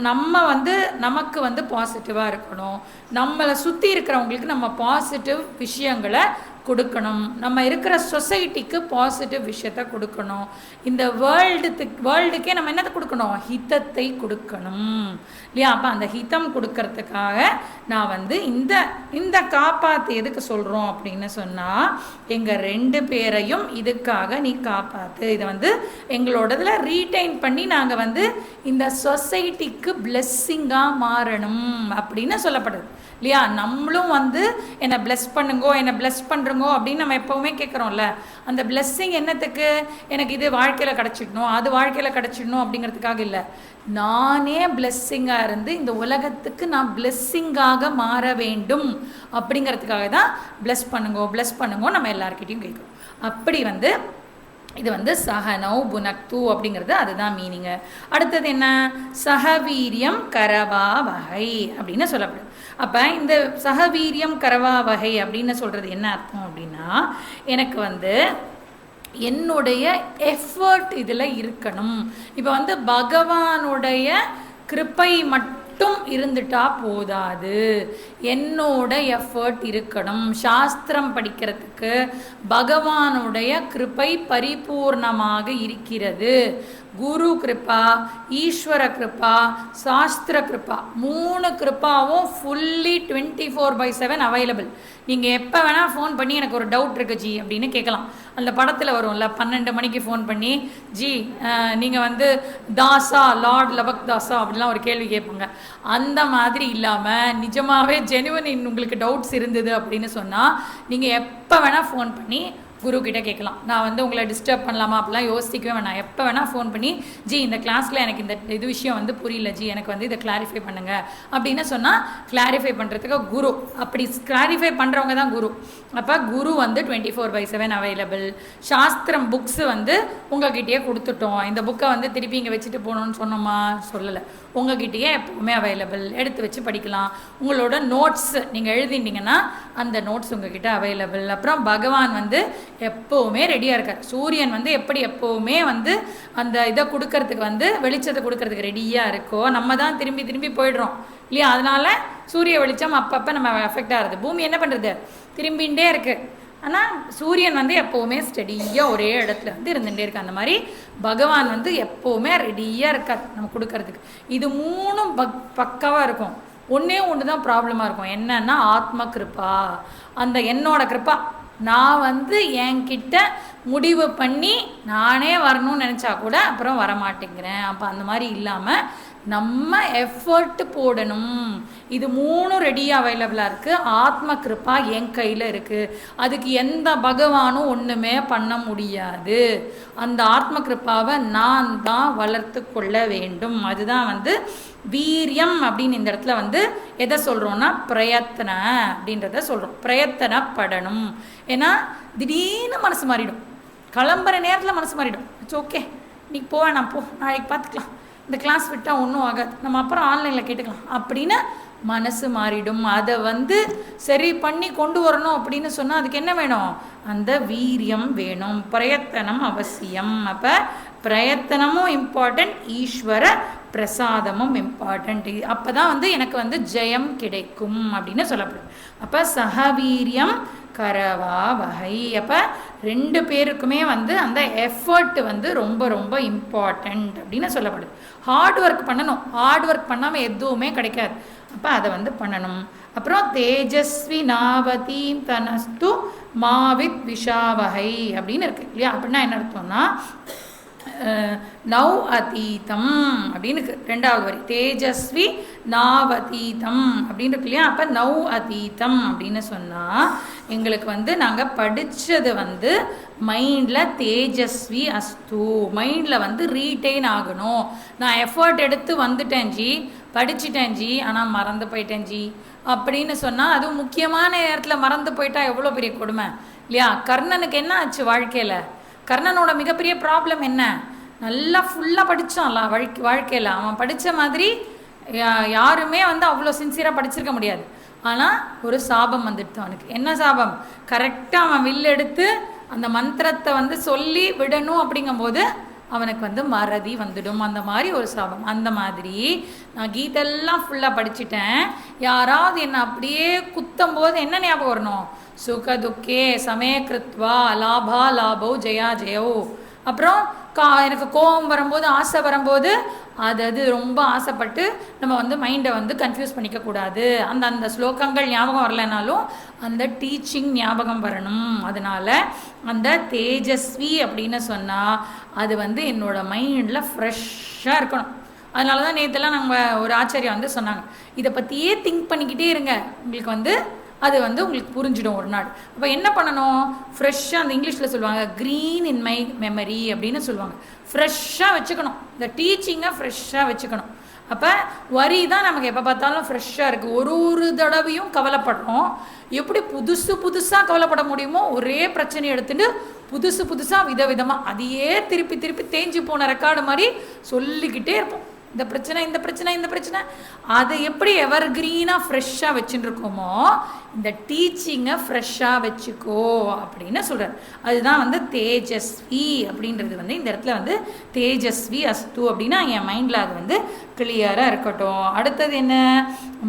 நம்ம வந்து நமக்கு வந்து பாசிட்டிவாக இருக்கணும், நம்மளை சுற்றி இருக்கிறவங்களுக்கு நம்ம பாசிட்டிவ் விஷயங்களை கொடுக்கணும். நம்ம இருக்கிற சொசைட்டிக்கு பாசிட்டிவ் விஷயத்த கொடுக்கணும். இந்த வேர்ல்டுக்கே நம்ம என்னத்தை கொடுக்கணும்? ஹிதத்தை கொடுக்கணும் இல்லையா? அப்போ அந்த ஹிதம் கொடுக்கறதுக்காக நான் வந்து இந்த காப்பாற்று எதுக்கு சொல்கிறோம் அப்படின்னு சொன்னால், எங்கள் 2 பேரையும் இதுக்காக நீ காப்பாற்று. இதை வந்து எங்களோடதில் ரீடைன் பண்ணி நாங்கள் வந்து இந்த சொசைட்டிக்கு பிளெஸ்ஸிங்காக மாறணும் அப்படின்னு சொல்லப்படுது இல்லையா? நம்மளும் வந்து என்னை பிளெஸ் பண்ணுங்கோ, என்னை பிளெஸ் பண்ணுறங்கோ அப்படின்னு நம்ம எப்போவுமே கேட்குறோம்ல. அந்த பிளெஸ்ஸிங் என்னத்துக்கு? எனக்கு இது வாழ்க்கையில் கிடச்சிடணும், அது வாழ்க்கையில் கிடச்சிடணும் அப்படிங்கிறதுக்காக இல்லை. நானே பிளெஸ்ஸிங்காக இருந்து இந்த உலகத்துக்கு நான் பிளெஸ்ஸிங்காக மாற வேண்டும் அப்படிங்கிறதுக்காக தான் பிளெஸ் பண்ணுங்கோ நம்ம எல்லாருக்கிட்டையும் கேட்குறோம். அப்படி வந்து இது வந்து சஹனௌ புனக்து அப்படிங்கிறது அதுதான் மீனிங்கு. அடுத்தது என்ன? சஹவீரியம் கரவா வகை அப்படின்னு சொல்லப்படுது. அப்போ இந்த சஹவீரியம் கரவா வகை அப்படின்னு சொல்கிறது என்ன அர்த்தம் அப்படின்னா, எனக்கு வந்து என்னுடைய எஃபர்ட் இதில் இருக்கணும். இப்போ வந்து பகவானுடைய கிருப்பை மட்டும் இருந்துட்டா போதாது, என்னோட எஃபர்ட் இருக்கணும். சாஸ்திரம் படிக்கிறதுக்கு பகவானுடைய கிருப்பை பரிபூர்ணமாக இருக்கிறது. குரு கிருப்பா, ஈஸ்வர கிருப்பா, சாஸ்திர கிருப்பா, 3 கிருப்பாவும் ஃபுல்லி 24/7 அவைலபிள். நீங்கள் எப்போ வேணால் ஃபோன் பண்ணி எனக்கு ஒரு டவுட் இருக்குது ஜி அப்படின்னு கேட்கலாம். அந்த படத்தில் வரும்ல, 12 மணிக்கு ஃபோன் பண்ணி ஜி நீங்கள் வந்து தாசா, லார்ட் லபக் தாசா அப்படிலாம் ஒரு கேள்வி கேட்பாங்க. அந்த மாதிரி இல்லாமல் நிஜமாகவே ஜெனுவன் உங்களுக்கு டவுட்ஸ் இருந்தது அப்படின்னு சொன்னால் நீங்கள் எப்போ வேணால் ஃபோன் பண்ணி குரு கிட்டே கேட்கலாம். நான் வந்து உங்களை டிஸ்டர்ப் பண்ணலாமா அப்படிலாம் யோசிக்கவே வேணாம். எப்போ வேணால் ஃபோன் பண்ணி ஜி இந்த கிளாஸில் எனக்கு இது விஷயம் வந்து புரியல ஜி, எனக்கு வந்து இதை கிளாரிஃபை பண்ணுங்கள் அப்படின்னு சொன்னால் கிளாரிஃபை பண்ணுறதுக்கு குரு, அப்படி கிளாரிஃபை பண்ணுறவங்க தான் குரு. அப்போ குரு வந்து 24/7 அவைலபிள். சாஸ்திரம் புக்ஸு வந்து உங்கள்கிட்டயே கொடுத்துட்டோம். இந்த புக்கை வந்து திருப்பி இங்கே வச்சுட்டு போகணுன்னு சொன்னோமா? சொல்லலை. உங்கள்கிட்டயே எப்போவுமே அவைலபிள், எடுத்து வச்சு படிக்கலாம். உங்களோட நோட்ஸ் நீங்கள் எழுதிட்டீங்கன்னா அந்த நோட்ஸ் உங்ககிட்ட அவைலபிள். அப்புறம் பகவான் வந்து எப்போவுமே ரெடியாக இருக்கார். சூரியன் வந்து எப்படி எப்போவுமே வந்து அந்த இதை கொடுக்கறதுக்கு வந்து வெளிச்சத்தை கொடுக்கறதுக்கு ரெடியாக இருக்கோ, நம்ம தான் திரும்பி திரும்பி போயிடுறோம் இல்லையா? அதனால சூரிய வெளிச்சம் அப்பப்போ நம்ம எஃபெக்ட் ஆகுது. பூமி என்ன பண்ணுறது? திரும்பிகிட்டே இருக்குது. ஆனால் சூரியன் வந்து எப்போவுமே ஸ்டெடியாக ஒரே இடத்துல வந்து இருந்துகிட்டே இருக்கு. அந்த மாதிரி பகவான் வந்து எப்போவுமே ரெடியாக இருக்கார் நம்ம கொடுக்கறதுக்கு. இது 3ம் பக்காவாக இருக்கும். ஒன்றே ஒன்று தான் ப்ராப்ளமாக இருக்கும். என்னன்னா ஆத்ம கிருப்பா, அந்த என்னோட கிருப்பா. நான் வந்து என்கிட்ட முடிவு பண்ணி நானே வரணும்னு நினச்சா கூட அப்புறம் வரமாட்டேங்கிறேன். அப்போ அந்த மாதிரி இல்லாமல் நம்ம எஃபர்ட் போடணும். இது 3 ரெடியாக அவைலபிளாக இருக்குது. ஆத்ம கிருப்பா என் கையில் இருக்குது. அதுக்கு எந்த பகவானும் ஒன்றுமே பண்ண முடியாது. அந்த ஆத்ம கிருப்பாவை நான் தான் வளர்த்து கொள்ள வேண்டும். அதுதான் வந்து வீரியம் அப்படின்னு இந்த இடத்துல வந்து எதை சொல்கிறோன்னா பிரயத்தனை அப்படின்றத சொல்கிறோம். பிரயத்தனப்படணும். ஏன்னா திடீர்னு மனசு மாறிடும். கிளம்புற நேரத்தில் மனசு மாறிடும். இட்ஸ் ஓகே, இன்னைக்கு போவேன், நான் நாளைக்கு பார்த்துக்கலாம், இந்த கிளாஸ் விட்டால் ஒன்றும் ஆகாது, நம்ம அப்புறம் ஆன்லைனில் கேட்டுக்கலாம் அப்படின்னு மனசு மாறிடும். அதை வந்து சரி பண்ணி கொண்டு வரணும் அப்படின்னு சொன்னால் அதுக்கு என்ன வேணும்? அந்த வீரியம் வேணும், பிரயத்தனம் அவசியம். அப்போ பிரயத்தனமும் இம்பார்ட்டண்ட், ஈஸ்வர பிரசாதமும் இம்பார்ட்டண்ட். அப்போ தான் வந்து எனக்கு வந்து ஜெயம் கிடைக்கும் அப்படின்னு சொல்லப்படுது. அப்போ சஹவீரியம் கரவா வகை. அப்போ 2 பேருக்குமே வந்து அந்த எஃபர்ட் வந்து ரொம்ப ரொம்ப இம்பார்ட்டண்ட் அப்படின்னு சொல்லப்படுது. ஹார்ட் ஒர்க் பண்ணணும். ஹார்ட் ஒர்க் பண்ணாமல் எதுவுமே கிடைக்காது. அப்போ அதை வந்து பண்ணணும். அப்புறம் தேஜஸ்வி நாவதி தனஸ்து மாவித் விஷாவகை அப்படின்னு இருக்குது இல்லையா? அப்படின்னா என்ன அர்த்தம்னா நவ் அதீதம் அப்படின்னு இருக்கு 2வது வரி. தேஜஸ்வி நாவதீதம் அப்படின்னு இருக்கு இல்லையா? அப்போ நவ் அதீதம் அப்படின்னு சொன்னால் எங்களுக்கு வந்து நாங்கள் படித்தது வந்து மைண்டில் தேஜஸ்வி அஸ்து, மைண்டில் வந்து ரீட்டைன் ஆகணும். நான் எஃபர்ட் எடுத்து வந்துட்டேன் ஜி, படிச்சுட்டேன் ஜி, ஆனால் மறந்து போயிட்டேன் ஜி அப்படின்னு சொன்னால் அதுவும் முக்கியமான நேரத்தில் மறந்து போயிட்டா எவ்வளோ பெரிய கொடுமை இல்லையா? கர்ணனுக்கு என்ன ஆச்சு வாழ்க்கையில்? கர்ணனோட மிகப்பெரிய ப்ராப்ளம் என்ன? நல்லா ஃபுல்லாக படித்தான்ல வாழ்க்கையில். அவன் படித்த மாதிரி யாருமே வந்து அவ்வளோ சின்சியராக படிச்சிருக்க முடியாது. ஆனால் ஒரு சாபம் வந்துடுது அவனுக்கு. என்ன சாபம்? கரெக்டாக அவன் வில் எடுத்து அந்த மந்திரத்தை வந்து சொல்லி விடணும் அப்படிங்கும்போது அவனுக்கு வந்து மறதி வந்துடும். அந்த மாதிரி ஒரு சாபம். அந்த மாதிரி நான் கீதெல்லாம் ஃபுல்லாக படிச்சுட்டேன், யாராவது என்னை அப்படியே குத்தும் போது என்ன ஞாபகம் வரணும்? சுக துக்கே சமே கிருத்வா லாபா லாபோ ஜெயா ஜெயோ. அப்புறம் எனக்கு கோபம் வரும்போது ஆசை வரும்போது அது ரொம்ப ஆசைப்பட்டு நம்ம வந்து மைண்டை வந்து கன்ஃபியூஸ் பண்ணிக்கக்கூடாது. அந்த ஸ்லோகங்கள் ஞாபகம் வரலைனாலும் அந்த டீச்சிங் ஞாபகம் வரணும். அதனால் அந்த தேஜஸ்வி அப்படின்னு சொன்னால் அது வந்து என்னோட மைண்டில் ஃப்ரெஷ்ஷாக இருக்கணும். அதனால தான் நேற்றுலாம் நாங்கள் ஒரு ஆச்சாரியா வந்து சொன்னாங்க, இதை பற்றியே திங்க் பண்ணிக்கிட்டே இருங்க, உங்களுக்கு வந்து அது வந்து உங்களுக்கு புரிஞ்சிடும் ஒரு நாள். அப்போ என்ன பண்ணணும், ஃப்ரெஷ்ஷாக அந்த இங்கிலீஷில் சொல்லுவாங்க க்ரீன் இன் மை மெமரி அப்படின்னு சொல்லுவாங்க. ஃப்ரெஷ்ஷாக வச்சுக்கணும், இந்த டீச்சிங்கை ஃப்ரெஷ்ஷாக வச்சுக்கணும். அப்போ வரி தான் நமக்கு எப்போ பார்த்தாலும் ஃப்ரெஷ்ஷாக இருக்குது. ஒரு தடவையும் கவலைப்படுறோம். எப்படி புதுசாக கவலைப்பட முடியுமோ ஒரே பிரச்சனையை எடுத்துட்டு புதுசாக விதவிதமாக அதையே திருப்பி தேஞ்சு போன ரெக்கார்டு மாதிரி சொல்லிக்கிட்டே இருப்போம். இந்த பிரச்சனை அதை எப்படி எவர் கிரீனாக ஃப்ரெஷ்ஷாக வச்சுட்டு இருக்கோமோ இந்த டீச்சிங்கை ஃப்ரெஷ்ஷாக வச்சுக்கோ அப்படின்னு சொல்கிறார். அதுதான் வந்து தேஜஸ்வி அப்படின்றது வந்து இந்த இடத்துல வந்து தேஜஸ்வி அஸ்து அப்படின்னா என் மைண்டில் அது வந்து கிளியராக இருக்கட்டும். அடுத்தது என்ன,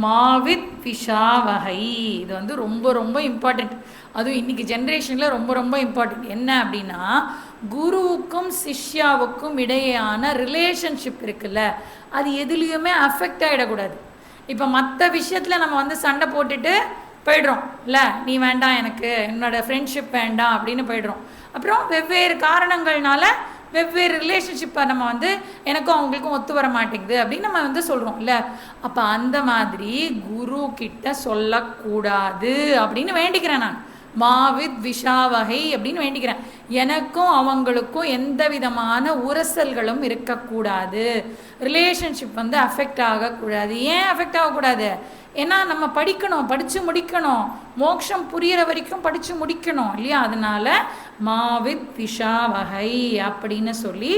மாவித் விஷாவகை. இது வந்து ரொம்ப இம்பார்ட்டண்ட். அதுவும் இன்றைக்கி ஜென்ரேஷனில் ரொம்ப இம்பார்ட்டண்ட். என்ன அப்படின்னா, குருவுக்கும் சிஷ்யாவுக்கும் இடையேயான ரிலேஷன்ஷிப் இருக்குல்ல, அது எதுலேயுமே அஃபெக்ட் ஆகிடக்கூடாது. இப்போ மற்ற விஷயத்தில் நம்ம வந்து சண்டை போட்டுட்டு போய்ட்றோம் இல்லை, நீ வேண்டாம் எனக்கு, என்னோடய ஃப்ரெண்ட்ஷிப் வேண்டாம் அப்படின்னு போய்ட்றோம். அப்புறம் வெவ்வேறு காரணங்கள்னால வெவ்வேறு ரிலேஷன்ஷிப்பை நம்ம வந்து எனக்கும் அவங்களுக்கும் ஒத்து வர மாட்டேங்குது அப்படின்னு நம்ம வந்து சொல்கிறோம் இல்லை. அப்போ அந்த மாதிரி குரு கிட்ட சொல்லக்கூடாது அப்படின்னு வேண்டிக்கிறேன் நான். மாவித் விஷாவகை அப்படின்னு வேண்டிக்கிறேன். எனக்கும் அவங்களுக்கும் எந்த விதமான உரசல்களும் இருக்கக்கூடாது, ரிலேஷன்ஷிப் வந்து அஃபெக்ட் ஆகக்கூடாது. ஏன் அஃபெக்ட் ஆகக்கூடாது? ஏன்னா நம்ம படித்து முடிக்கணும், மோட்சம் புரிகிற வரைக்கும் படித்து முடிக்கணும் இல்லையா. அதனால் மாவித் விஷாவகை அப்படின்னு சொல்லி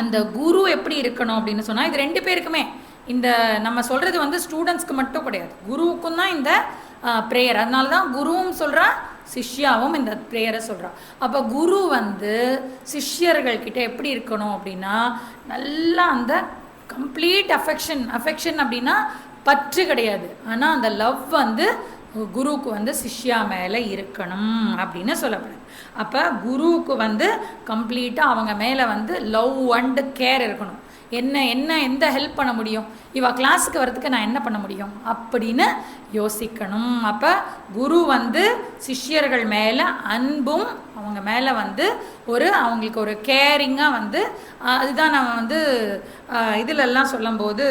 அந்த குரு எப்படி இருக்கணும் அப்படின்னு சொன்னால், இது ரெண்டு பேருக்குமே இந்த நம்ம சொல்கிறது வந்து ஸ்டூடெண்ட்ஸ்க்கு மட்டும் கிடையாது, குருவுக்கும் தான் இந்த ப்ரேயர். அதனால தான் குருவும் சொல்கிறா, சிஷ்யாவும் இந்த ப்ரேயரை சொல்கிறா. அப்போ குரு வந்து சிஷ்யர்கள்கிட்ட எப்படி இருக்கணும் அப்படின்னா, நல்லா அந்த கம்ப்ளீட் அஃபெக்ஷன் அப்படின்னா பற்று கிடையாது, ஆனால் அந்த லவ் வந்து குருவுக்கு வந்து சிஷ்யா மேலே இருக்கணும் அப்படின்னு சொல்லப்படுது. அப்போ குருவுக்கு வந்து கம்ப்ளீட்டாக அவங்க மேலே வந்து லவ் அண்ட் கேர் இருக்கணும். எந்த ஹெல்ப் பண்ண முடியும், இவ கிளாஸுக்கு வரதுக்கு நான் என்ன பண்ண முடியும் அப்படின்னு யோசிக்கணும். அப்போ குரு வந்து சிஷ்யர்கள் மேலே அன்பும் அவங்க மேலே வந்து அவங்களுக்கு ஒரு கேரிங்காக வந்து, அதுதான் நம்ம வந்து இதிலெல்லாம் சொல்லும்போது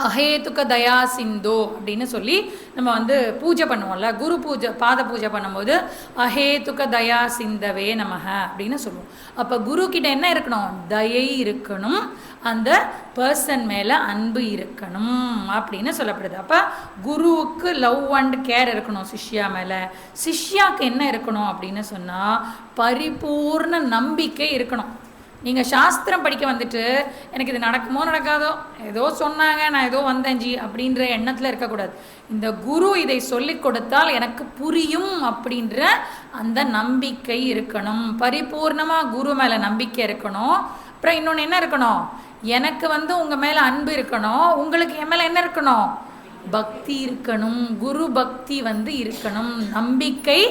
அஹேதுக தயா சிந்தோ அப்படின்னு சொல்லி நம்ம வந்து பூஜை பண்ணுவோம்ல, குரு பூஜை பாத பூஜை பண்ணும்போது அஹேதுக தயா சிந்தவே நமக அப்படின்னு சொல்லுவோம். அப்போ குரு கிட்ட என்ன இருக்கணும், தயை இருக்கணும், அந்த பர்சன் மேலே அன்பு இருக்கணும் அப்படின்னு சொல்லப்படுது. அப்போ குருவுக்கு லவ் அண்ட் கேர் இருக்கணும் சிஷ்யா மேலே. சிஷ்யாவுக்கு என்ன இருக்கணும் அப்படின்னு சொன்னால் பரிபூர்ண நம்பிக்கை இருக்கணும். நீங்கள் சாஸ்திரம் படிக்க வந்துட்டு எனக்கு இது நடக்குமோ நடக்காதோ, ஏதோ சொன்னாங்க நான் ஏதோ வந்தேன்ஜி அப்படின்ற எண்ணத்தில் இருக்கக்கூடாது. இந்த குரு இதை சொல்லி கொடுத்தால் எனக்கு புரியும் அப்படின்ற அந்த நம்பிக்கை இருக்கணும். பரிபூர்ணமாக குரு மேலே நம்பிக்கை இருக்கணும். அப்புறம் இன்னொன்று என்ன இருக்கணும், எனக்கு வந்து உங்கள் மேலே அன்பு இருக்கணும், உங்களுக்கு என் மேலே என்ன இருக்கணும், பக்தி இருக்கணும். குரு பக்தி வந்து இருக்கணும். நம்பிக்கை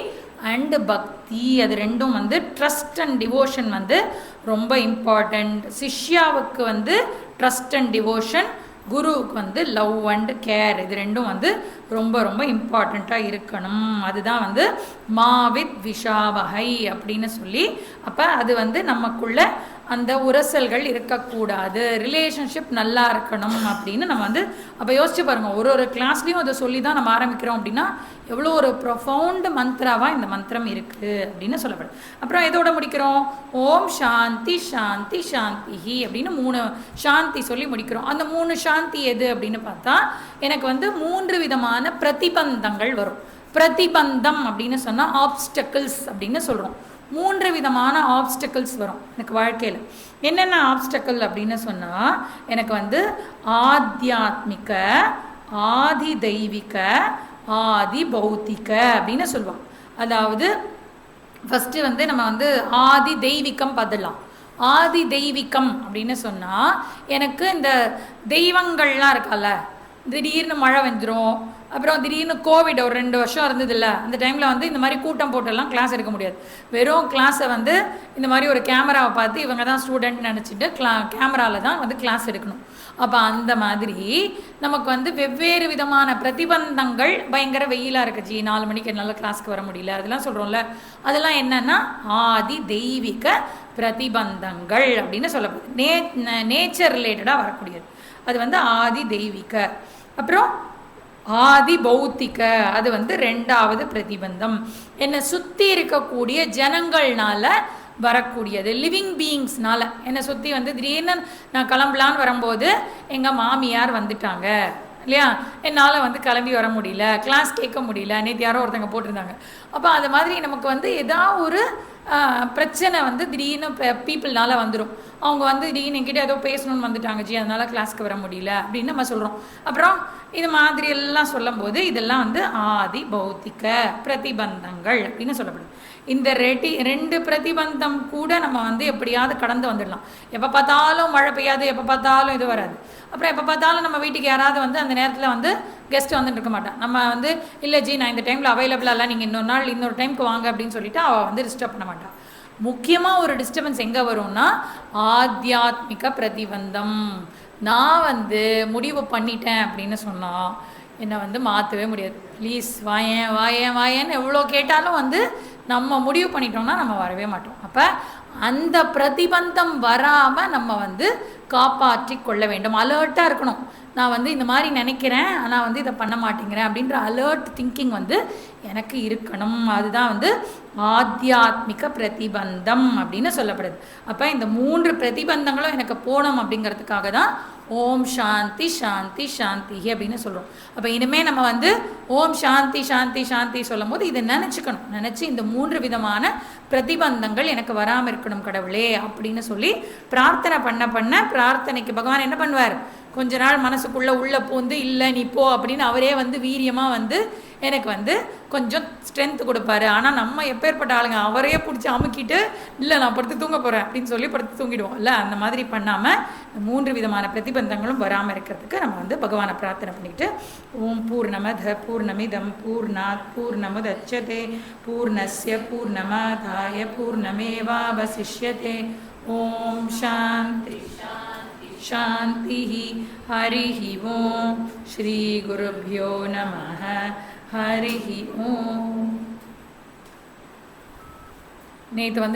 அண்டு பக்தி, அது ரெண்டும் வந்து ட்ரஸ்ட் அண்ட் டிவோஷன் வந்து ரொம்ப இம்பார்ட்டண்ட். சிஷ்யாவுக்கு வந்து ட்ரஸ்ட் அண்ட் டிவோஷன், குருவுக்கு வந்து லவ் அண்ட் கேர், இது ரெண்டும் வந்து ரொம்ப இம்பார்ட்டண்ட்டாக இருக்கணும். அதுதான் வந்து மாவித் விஷாவகை அப்படின்னு சொல்லி. அப்போ அது வந்து நமக்குள்ள அந்த உரசல்கள் இருக்கக்கூடாது, ரிலேஷன்ஷிப் நல்லா இருக்கணும் அப்படின்னு நம்ம வந்து அப்போ யோசிச்சு பாருங்கள். ஒரு கிளாஸ்லேயும் அதை சொல்லி தான் நம்ம ஆரம்பிக்கிறோம் அப்படின்னா எவ்வளோ ஒரு ப்ரொஃபவுண்ட் மந்த்ராவாக இந்த மந்திரம் இருக்குது அப்படின்னு சொல்லப்படுது. அப்புறம் எதோட முடிக்கிறோம், ஓம் சாந்தி சாந்தி சாந்தி அப்படின்னு 3 சாந்தி சொல்லி முடிக்கிறோம். அந்த 3 சாந்தி எது அப்படின்னு பார்த்தா எனக்கு வந்து 3 விதமான பிரதிபந்தங்கள் வரும். பிரதிபந்தம் அப்படின்னு சொன்னால் ஆப்ஸ்டக்கிள்ஸ் அப்படின்னு சொல்கிறோம். 3 விதமான ஆப்ஸ்டக்கிள்ஸ் வரும் எனக்கு வாழ்க்கையில். என்னென்ன ஆப்ஸ்டக்கிள் அப்படின்னு சொன்னால், எனக்கு வந்து ஆத்தியாத்மிக, ஆதி தெய்வீக, ஆதி பௌத்திக அப்படின்னு சொல்லுவாங்க. அதாவது ஃபஸ்ட்டு வந்து நம்ம வந்து ஆதி தெய்வீகம் பார்த்துடலாம். ஆதி தெய்வீகம் அப்படின்னு சொன்னால் எனக்கு இந்த தெய்வங்கள்லாம் இருக்கால, திடீர்னு மழை வந்துடும், அப்புறம் திடீர்னு கோவிட் ஒரு 2 வருஷம் இருந்ததில்ல, அந்த டைமில் வந்து இந்த மாதிரி கூட்டம் போட்டெல்லாம் கிளாஸ் எடுக்க முடியாது. வெறும் கிளாஸை வந்து இந்த மாதிரி ஒரு கேமராவை பார்த்து இவங்க தான் ஸ்டூடெண்ட் நினச்சிட்டு கேமராவில் தான் வந்து கிளாஸ் எடுக்கணும். அப்போ அந்த மாதிரி நமக்கு வந்து வெவ்வேறு விதமான பிரதிபந்தங்கள், பயங்கர வெயிலாக இருக்குச்சு, 4 மணிக்கு என்னால் கிளாஸ்க்கு வர முடியல, அதெல்லாம் சொல்கிறோம்ல, அதெல்லாம் என்னென்னா ஆதி தெய்வீக பிரதிபந்தங்கள் அப்படின்னு சொல்லப்படுது. நேச்சர் ரிலேட்டடாக வரக்கூடியது அது வந்து ஆதி தெய்வீக. அப்புறம் ஆதி பௌத்திக, அது வந்து 2வது பிரதிபந்தம். என்னை சுற்றி இருக்கக்கூடிய ஜனங்கள்னால வரக்கூடியது, லிவிங் பீயிங்ஸ்னால என்னை சுற்றி வந்து திடீர்னு நான் கிளம்பலான்னு வரும்போது எங்கள் மாமியார் வந்துட்டாங்க இல்லையா, என்னால் வந்து கிளம்பி வர முடியல, கிளாஸ் கேட்க முடியல, நேற்று யாரோ ஒருத்தங்க போட்டிருந்தாங்க. அப்போ அது மாதிரி நமக்கு வந்து ஏதாவது ஒரு பிரச்சனை வந்து திடீர்னு பீப்புள்னால வந்துடும். அவங்க வந்து திடீர்னு என்கிட்ட ஏதோ பேசணும்னு வந்துட்டாங்க ஜி, அதனால் கிளாஸ்க்கு வர முடியல அப்படின்னு நம்ம சொல்கிறோம். அப்புறம் இது மாதிரி எல்லாம் சொல்லும் போது இதெல்லாம் வந்து ஆதி பௌத்திக பிரதிபந்தங்கள் அப்படின்னு சொல்லப்படுது. இந்த 2 பிரதிபந்தம் கூட நம்ம வந்து எப்படியாவது கடந்து வந்துடலாம். எப்போ பார்த்தாலும் மழை பெய்யாது, எப்போ பார்த்தாலும் இது வராது. அப்புறம் எப்போ பார்த்தாலும் நம்ம வீட்டுக்கு யாராவது வந்து அந்த நேரத்தில் வந்து கெஸ்ட் வந்துட்டு இருக்க மாட்டான். நம்ம வந்து இல்லை ஜி நான் இந்த டைமில் அவைலபிளாக இல்லை, நீங்கள் இன்னொரு நாள் இன்னொரு டைமுக்கு வாங்க அப்படின்னு சொல்லிட்டு அவள் வந்து டிஸ்டர்ப் பண்ண மாட்டான். முக்கியமாக ஒரு டிஸ்டர்பன்ஸ் எங்கே வரும்னா ஆத்தியாத்மிக பிரதிபந்தம். நான் வந்து முடிவு பண்ணிட்டேன் அப்படின்னு சொன்னால் என்னை வந்து மாற்றவே முடியாது. ப்ளீஸ் வாயேன் வாயேன் வாயேன்னு எவ்வளோ கேட்டாலும் வந்து நம்ம முடிவு பண்ணிட்டோம்னா நம்ம வரவே மாட்டோம். அப்போ அந்த பிரதிபந்தம் வராமல் நம்ம வந்து காப்பாற்றி கொள்ள வேண்டும். அலர்ட்டாக இருக்கணும். நான் வந்து இந்த மாதிரி நினைக்கிறேன், ஆனால் வந்து இதை பண்ண மாட்டேங்கிறேன் அப்படின்ற அலர்ட் திங்கிங் வந்து எனக்கு இருக்கணும். அதுதான் வந்து ஆத்தியாத்மிக பிரதிபந்தம் அப்படின்னு சொல்லப்படுது. அப்போ இந்த 3 பிரதிபந்தங்களும் எனக்கு போகணும் அப்படிங்கிறதுக்காக தான் ஓம் சாந்தி சாந்தி சாந்தி அப்படின்னு சொல்கிறோம். அப்போ இனிமேல் நம்ம வந்து ஓம் சாந்தி சாந்தி சாந்தி சொல்லும் போது இதை நினச்சிக்கணும். நினச்சி இந்த 3 விதமான பிரதிபந்தங்கள் எனக்கு வராமல் இருக்கணும் கடவுளே அப்படின்னு சொல்லி பிரார்த்தனை பண்ண பிரார்த்தனைக்கு பகவான் என்ன பண்ணுவார், கொஞ்ச நாள் மனசுக்குள்ளே உள்ளே பூந்து இல்லை நீ போ அப்படின்னு அவரே வந்து வீரியமாக வந்து எனக்கு வந்து கொஞ்சம் ஸ்ட்ரென்த் கொடுப்பாரு. ஆனால் நம்ம எப்பேற்பட்ட ஆளுங்க, அவரையே பிடிச்சி அமுக்கிட்டு இல்லை நான் படுத்து தூங்க போகிறேன் அப்படின்னு சொல்லி படுத்து தூங்கிடுவோம் இல்லை. அந்த மாதிரி பண்ணாமல் 3 விதமான பிரதிபந்தங்களும் வராமல் இருக்கிறதுக்கு நம்ம வந்து பகவானை பிரார்த்தனை பண்ணிக்கிட்டு ஓம் பூர்ணமத பூர்ணமிதம் பூர்ணாத் பூர்ணமுதச்யதே பூர்ணஸ்ய பூர்ணமாதாய பூர்ணமேவாவசிஷ்யதே ஓம் சாந்தி शांति हरि ओम श्री गुरुभ्यो नमः हरि ओम. நேற்று வந்து